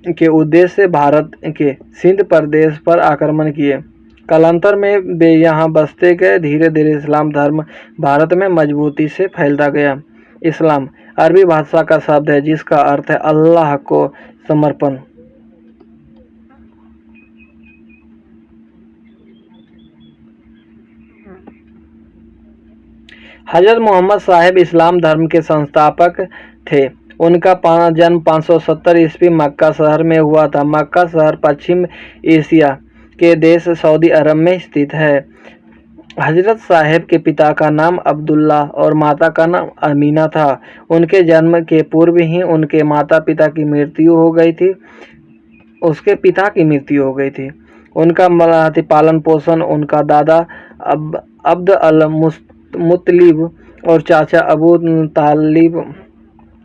के उद्देश्य से भारत के सिंध प्रदेश पर आक्रमण किए। कालांतर में वे यहाँ बसते गए। धीरे धीरे इस्लाम धर्म भारत में मजबूती से फैलता गया। इस्लाम अरबी भाषा का शब्द है जिसका अर्थ है अल्लाह को समर्पण। हजरत मोहम्मद साहेब इस्लाम धर्म के संस्थापक थे। उनका जन्म 570 ईस्वी मक्का शहर में हुआ था। मक्का शहर पश्चिम एशिया के देश सऊदी अरब में स्थित है। हजरत साहिब के पिता का नाम अब्दुल्ला और माता का नाम अमीना था। उनके जन्म के पूर्व ही उनके माता पिता की मृत्यु हो गई थी। उसके पिता की मृत्यु हो गई थी। उनका पालन पोषण उनका दादा अब्द अल मुत्तलिब और चाचा अबू तालिब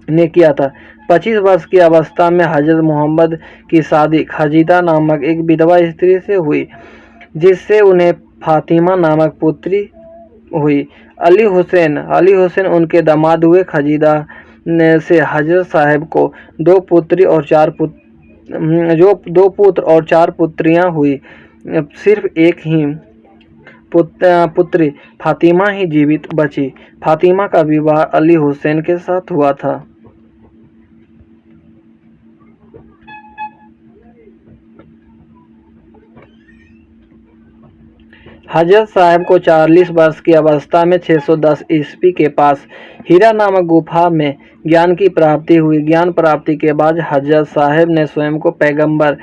ने किया था। 25 वर्ष की अवस्था में हजरत मोहम्मद की शादी खजीदा नामक एक विधवा स्त्री से हुई, जिससे उन्हें फातिमा नामक पुत्री हुई। अली हुसैन उनके दामाद हुए। खजीदा से हजरत साहिब को दो पुत्र और चार पुत्रियां हुई। सिर्फ एक ही पुत्री फातिमा ही जीवित बची। फातिमा का विवाह अली हुसैन के साथ हुआ था। हजरत साहिब को 40 वर्ष की अवस्था में 610 ईस्वी के पास हीरा नामक गुफा में ज्ञान की प्राप्ति हुई। ज्ञान प्राप्ति के बाद हजरत साहिब ने स्वयं को पैगंबर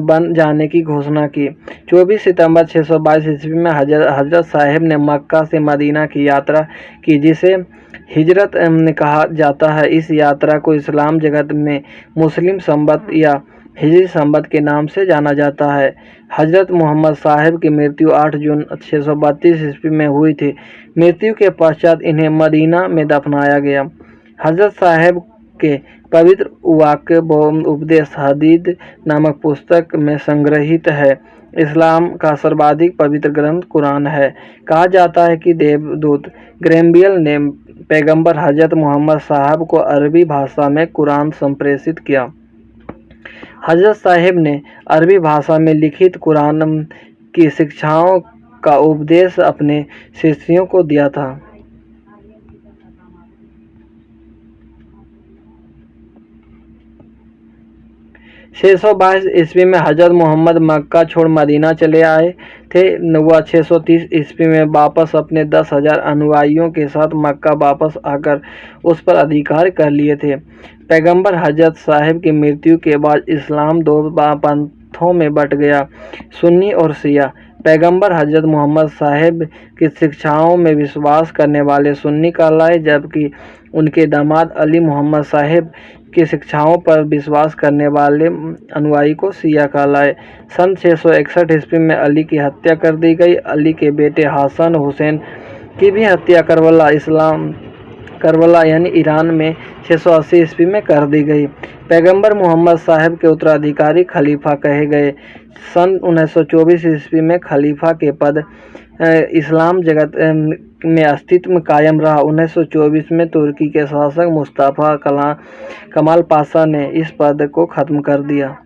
बन जाने की घोषणा की। 24 सितंबर 622 ईस्वी में हजरत साहिब ने मक्का से मदीना की यात्रा की, जिसे हिजरत कहा जाता है। इस यात्रा को इस्लाम जगत में मुस्लिम संवत या हिजरी संवत के नाम से जाना जाता है। हजरत मोहम्मद साहिब की मृत्यु 8 जून 632 ईस्वी में हुई थी। मृत्यु के पश्चात इन्हें मदीना में दफनाया गया। हजरत साहिब के पवित्र वाक्य उपदेश हदीद नामक पुस्तक में संग्रहित है। इस्लाम का सर्वाधिक पवित्र ग्रंथ कुरान है। कहा जाता है कि देवदूत गब्रिएल ने पैगंबर हजरत मोहम्मद साहब को अरबी भाषा में कुरान संप्रेषित किया। हजरत साहिब ने अरबी भाषा में लिखित कुरान की शिक्षाओं का उपदेश अपने शिष्यों को दिया था। 622 ईस्वी में हजरत मोहम्मद मक्का छोड़ मदीना चले आए थे। वह 630 ईस्वी में वापस अपने 10,000 अनुयायियों के साथ मक्का वापस आकर उस पर अधिकार कर लिए थे। पैगंबर हजरत साहिब की मृत्यु के बाद इस्लाम दो पंथों में बंट गया, सुन्नी और शिया। पैगंबर हजरत मोहम्मद साहिब की शिक्षाओं में विश्वास करने वाले सुन्नी कहलाए, जबकि उनके दामाद अली मोहम्मद साहिब की शिक्षाओं पर विश्वास करने वाले अनुयायी को शिया कहलाए। सन 661 ईस्वी में अली की हत्या कर दी गई। अली के बेटे हसन हुसैन की भी हत्या करबला यानी ईरान में 680 ईस्वी में कर दी गई। पैगंबर मोहम्मद साहिब के उत्तराधिकारी खलीफा कहे गए। सन 1924 ईस्वी में खलीफा के पद इस्लाम जगत में अस्तित्व कायम रहा। 1924 में तुर्की के शासक मुस्तफा कमाल पाशा ने इस पद को खत्म कर दिया।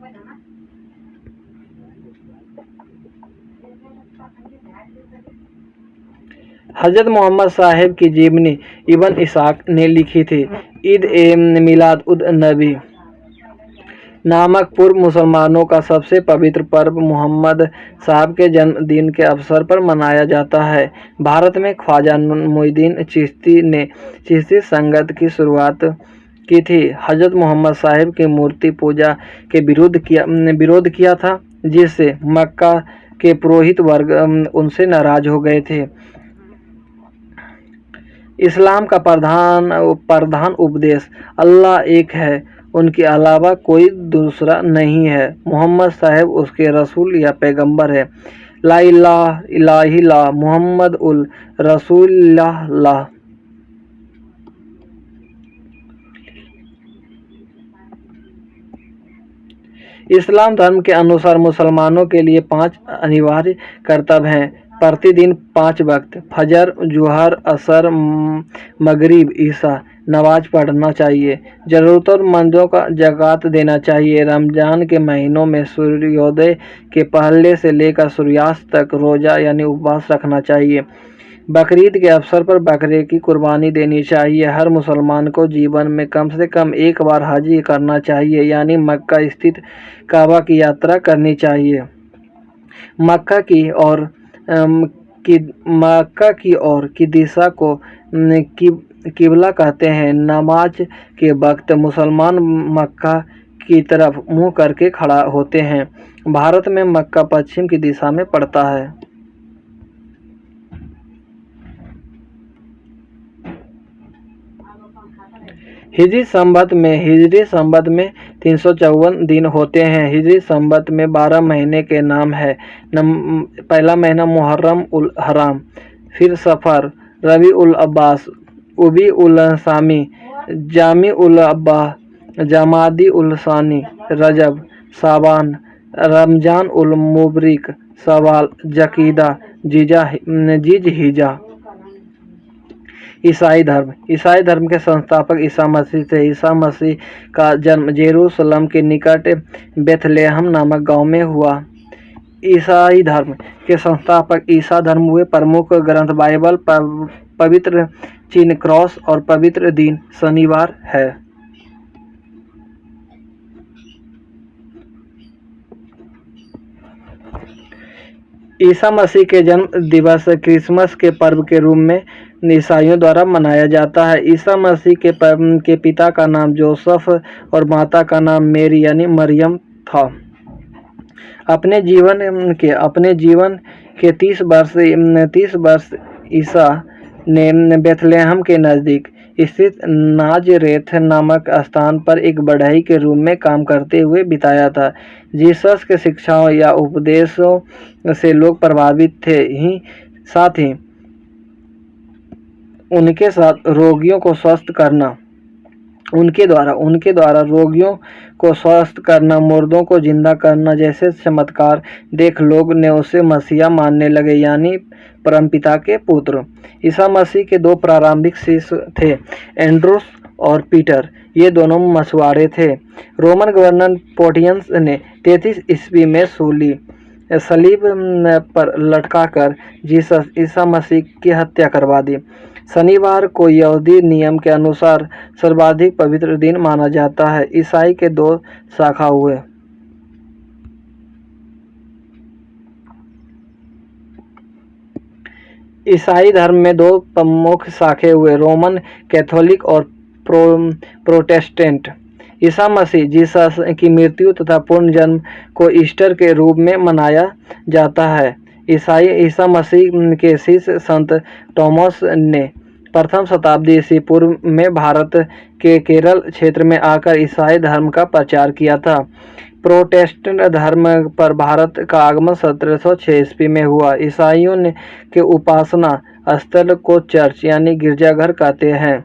हजरत मोहम्मद साहिब की जीवनी इब्न इसाक ने लिखी थी। ईद ए मिलाद उद नबी नामक पूर्व मुसलमानों का सबसे पवित्र पर्व मोहम्मद साहब के जन्मदिन के अवसर पर मनाया जाता है। भारत में ख्वाजा मुईनुद्दीन चिश्ती ने चिश्ती संगत की शुरुआत की थी। हजरत मोहम्मद साहिब की मूर्ति पूजा के विरोध किया था, जिससे मक्का के पुरोहित वर्ग उनसे नाराज हो गए थे। इस्लाम का प्रधान उपदेश अल्लाह एक है, उनके अलावा कोई दूसरा नहीं है। मोहम्मद साहिब उसके रसूल या पैगंबर है। ला इलाहा इल्लल्लाह मुहम्मद उल रसूलुल्लाह। इस्लाम धर्म के अनुसार मुसलमानों के लिए 5 अनिवार्य कर्तव्य हैं। प्रतिदिन 5 वक्त फजर, जुहर, असर, मगरिब, ईशा नमाज पढ़ना चाहिए। ज़रूरतमंदों का ज़कात देना चाहिए। रमज़ान के महीनों में सूर्योदय के पहले से लेकर सूर्यास्त तक रोज़ा यानी उपवास रखना चाहिए। बकरीद के अवसर पर बकरे की कुर्बानी देनी चाहिए। हर मुसलमान को जीवन में कम से कम एक बार हज करना चाहिए, यानी मक्का स्थित काबा की यात्रा करनी चाहिए। मक्का की ओर की दिशा को किबला कहते हैं। नमाज के वक्त मुसलमान मक्का की तरफ मुंह करके खड़ा होते हैं। भारत में मक्का पश्चिम की दिशा में पड़ता है। हिजरी संवत में 354 दिन होते हैं। हिजरी संवत में 12 महीने के नाम है। पहला महीना मुहर्रम उल हराम, फिर सफ़र, रबी उल अब्बास, उबी उल सामी, जामी उल अब्बा, जमादी उल सानी, रजब, साबान, रमजान उल मुबरिक, सवाल, जकीदा, जिज हिजा। ईसाई धर्म के संस्थापक ईसा मसीह थे। ईसा मसीह का जन्म जेरूसलम के निकट बेथलेहम नामक गांव में हुआ। ईसाई धर्म के संस्थापक ईसा धर्म हुए। प्रमुख ग्रंथ बाइबल, पवित्र चिन्ह क्रॉस और पवित्र दिन शनिवार है। ईसा मसीह के जन्म दिवस क्रिसमस के पर्व के रूप में ईसाइयों द्वारा मनाया जाता है। ईसा मसीह के पिता का नाम जोसेफ और माता का नाम मेरी यानी मरियम था। अपने जीवन के 30 वर्ष ईसा ने बेथलेहम के नज़दीक स्थित नाजरेथ नामक स्थान पर एक बढ़ई के रूप में काम करते हुए बिताया था। जीसस के शिक्षाओं या उपदेशों से लोग प्रभावित थे, साथ ही उनके द्वारा रोगियों को स्वस्थ करना, मुर्दों को जिंदा करना जैसे चमत्कार देख लोग ने उसे मसीहा मानने लगे, यानी परमपिता के पुत्र। ईसा मसीह के 2 प्रारंभिक शिष्य थे, एंड्रूस और पीटर। ये दोनों मछुआरे थे। रोमन गवर्नर पोर्टियंस ने 33 ईस्वी में सलीब पर लटकाकर ईसा मसीह की हत्या करवा दी। शनिवार को यहूदी नियम के अनुसार सर्वाधिक पवित्र दिन माना जाता है। ईसाई के 2 शाखा हुए। ईसाई धर्म में 2 प्रमुख शाखे हुए, रोमन कैथोलिक और प्रोटेस्टेंट। ईसा मसीह जीसस की मृत्यु तथा पूर्ण जन्म को ईस्टर के रूप में मनाया जाता है। ईसा मसीह के शिष्य संत थॉमस ने प्रथम शताब्दी ईसा पूर्व में भारत के केरल क्षेत्र में आकर ईसाई धर्म का प्रचार किया था। प्रोटेस्टेंट धर्म पर भारत का आगमन 1706 ईस्वी में हुआ। ईसाइयों के उपासना स्थल को चर्च यानी गिरजाघर कहते हैं,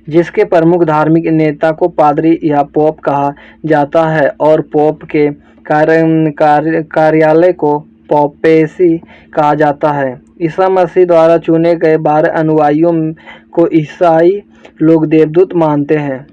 जिसके प्रमुख धार्मिक नेता को पादरी या पोप कहा जाता है और पोप के कार्यालय को पोपेसी कहा जाता है। ईसा मसीह द्वारा चुने गए 12 अनुयायियों को ईसाई लोग देवदूत मानते हैं।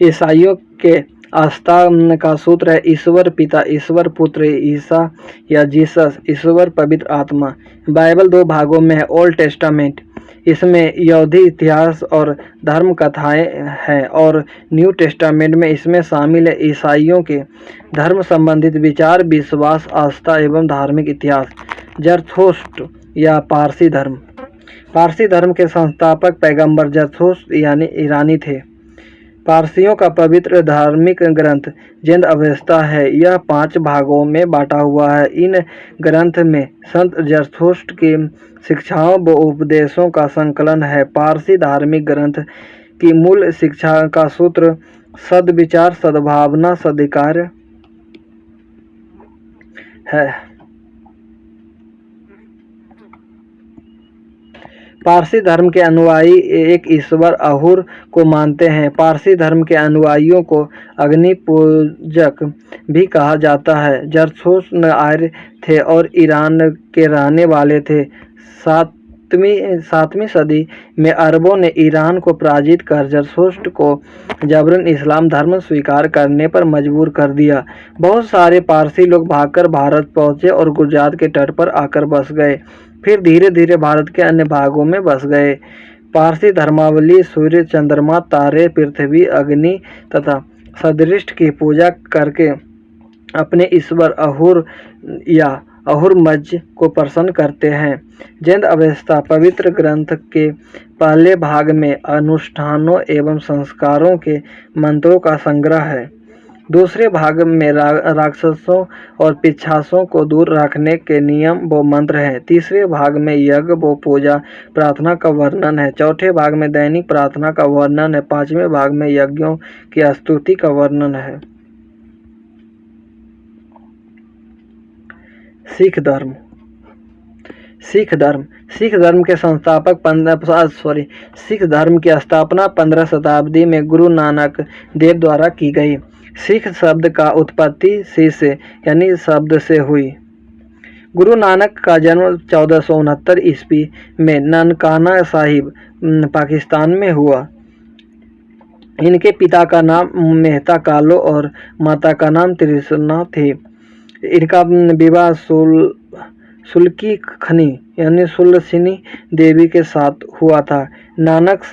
ईसाइयों के आस्था का सूत्र है ईश्वर पिता, ईश्वर पुत्र ईसा या जीसस, ईश्वर पवित्र आत्मा। बाइबल 2 भागों में है। ओल्ड टेस्टामेंट, इसमें यहूदी इतिहास और धर्म कथाएं हैं, और न्यू टेस्टामेंट में इसमें शामिल है ईसाइयों के धर्म संबंधित विचार, विश्वास, आस्था एवं धार्मिक इतिहास। जरथुस्त्र या पारसी धर्म के संस्थापक पैगंबर जरथुस्त्र यानी ईरानी थे। पारसियों का पवित्र धार्मिक ग्रंथ जिंद अवेस्ता है। यह 5 भागों में बांटा हुआ है। इन ग्रंथ में संत जरथुस्त्र की शिक्षाओं व उपदेशों का संकलन है। पारसी धार्मिक ग्रंथ की मूल शिक्षा का सूत्र सद्विचार, सद्भावना, सदाचार है। पारसी धर्म के अनुयायी एक ईश्वर अहुर को मानते हैं। पारसी धर्म के अनुयायियों को अग्नि पूजक भी कहा जाता है। जरथुस्त्र आर्य थे और ईरान के रहने वाले थे। 7वीं सदी में अरबों ने ईरान को पराजित कर जरथुस्त्र को जबरन इस्लाम धर्म स्वीकार करने पर मजबूर कर दिया। बहुत सारे पारसी लोग भागकर भारत पहुंचे और गुजरात के तट पर आकर बस गए, फिर धीरे धीरे भारत के अन्य भागों में बस गए। पारसी धर्मावली सूर्य, चंद्रमा, तारे, पृथ्वी, अग्नि तथा सदृष्ट की पूजा करके अपने ईश्वर अहुर या अहुरमज़ को प्रसन्न करते हैं। जैन अवस्था पवित्र ग्रंथ के पहले भाग में अनुष्ठानों एवं संस्कारों के मंत्रों का संग्रह है। दूसरे भाग में राक्षसों और पिशाचों को दूर रखने के नियम व मंत्र हैं। तीसरे भाग में यज्ञ व पूजा प्रार्थना का वर्णन है। चौथे भाग में दैनिक प्रार्थना का वर्णन है। पांचवें भाग में यज्ञों की स्तुति का वर्णन है। सिख धर्म सिख धर्म के संस्थापक सिख धर्म की स्थापना 15 शताब्दी में गुरु नानक देव द्वारा की गई। सिख शब्द का उत्पत्ति शिष्य यानी शब्द से हुई। गुरु नानक का जन्म 1469 ईस्वी में ननकाना साहिब पाकिस्तान में हुआ। इनके पिता का नाम मेहता कालो और माता का नाम त्रिशना थी। इनका विवाह सुल्की खनी यानी सुलसिनी देवी के साथ हुआ था। नानक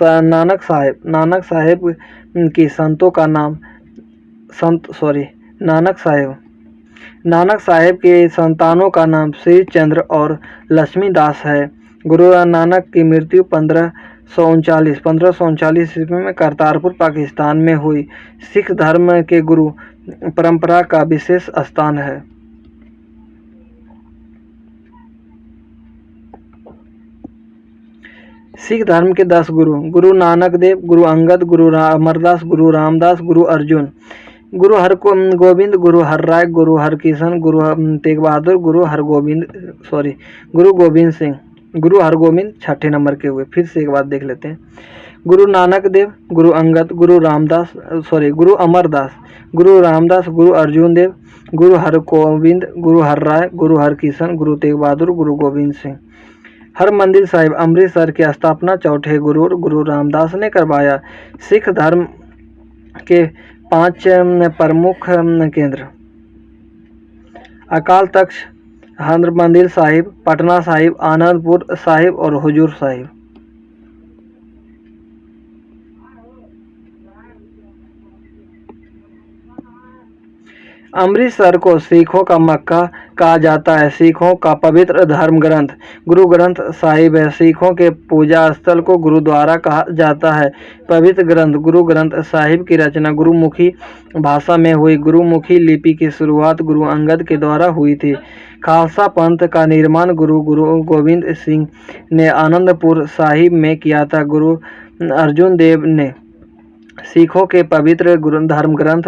साहेब की संतों का नाम नानक साहेब के संतानों का नाम श्री चंद्र और लक्ष्मी दास है। गुरु नानक की मृत्यु 1539 ईस्वी में करतारपुर पाकिस्तान में हुई। सिख धर्म के गुरु परंपरा का विशेष स्थान है। सिख धर्म के 10 गुरु नानक देव, गुरु अंगद, गुरु अमरदास, गुरु रामदास, गुरु अर्जुन, गुरु हरगोबिंद, गुरु हरराय, गुरु हरकिशन, गुरु तेग बहादुर, गुरु गोबिंद सिंह। गुरु हरगोबिंद 6ठे नंबर के हुए। फिर से एक बात देख लेते हैं। गुरु नानक देव, गुरु अंगद, गुरु अमरदास, गुरु रामदास, गुरु अर्जुन देव, गुरु हरगोबिंद, गुरु हरराय, गुरु हरकिशन, गुरु तेग बहादुर, गुरु गोबिंद सिंह। हरमंदिर साहिब अमृतसर की स्थापना चौथे गुरु रामदास ने करवाया। सिख धर्म के 5 प्रमुख केंद्र अकाल तख्त, हरमंदिर साहिब, पटना साहिब, आनंदपुर साहिब और हुजूर साहिब। अमृतसर को सिखों का मक्का कहा जाता है। सिखों का पवित्र धर्म ग्रंथ गुरु ग्रंथ साहिब है। सिखों के पूजा स्थल को गुरुद्वारा कहा जाता है। पवित्र ग्रंथ गुरु ग्रंथ साहिब की रचना गुरुमुखी भाषा में हुई। गुरुमुखी लिपि की शुरुआत गुरु अंगद के द्वारा हुई थी। खालसा पंथ का निर्माण गुरु गोविंद सिंह ने आनंदपुर साहिब में किया था। गुरु अर्जुन देव ने सिखों के पवित्र धर्म ग्रंथ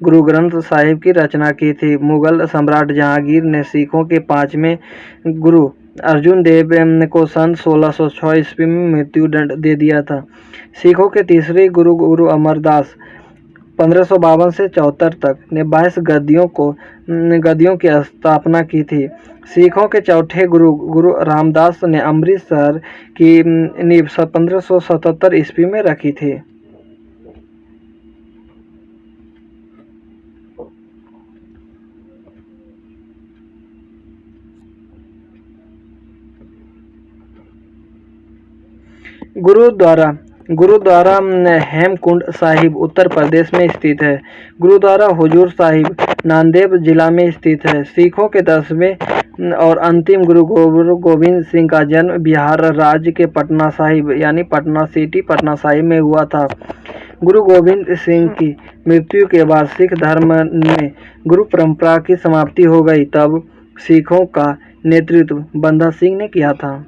गुरु ग्रंथ साहिब की रचना की थी। मुगल सम्राट जहांगीर ने सिखों के 5वें गुरु अर्जुन देव को सन 1606 ईस्वी में मृत्यु दंड दे दिया था। सिखों के तीसरे गुरु अमरदास 1552 से 74 तक ने 22 गद्दियों की स्थापना की थी। सिखों के चौथे गुरु रामदास ने अमृतसर की नींव 1577 ईस्वी में रखी थी। गुरुद्वारा हेमकुंड साहिब उत्तर प्रदेश में स्थित है। गुरुद्वारा हुजूर साहिब नांदेड़ जिला में स्थित है। सिखों के 10वें और अंतिम गुरु गोबिंद सिंह का जन्म बिहार राज्य के पटना साहिब यानी पटना सिटी पटना साहिब में हुआ था। गुरु गोबिंद सिंह की मृत्यु के बाद सिख धर्म में गुरु परंपरा की समाप्ति हो गई। तब सिखों का नेतृत्व बंदा सिंह ने किया था।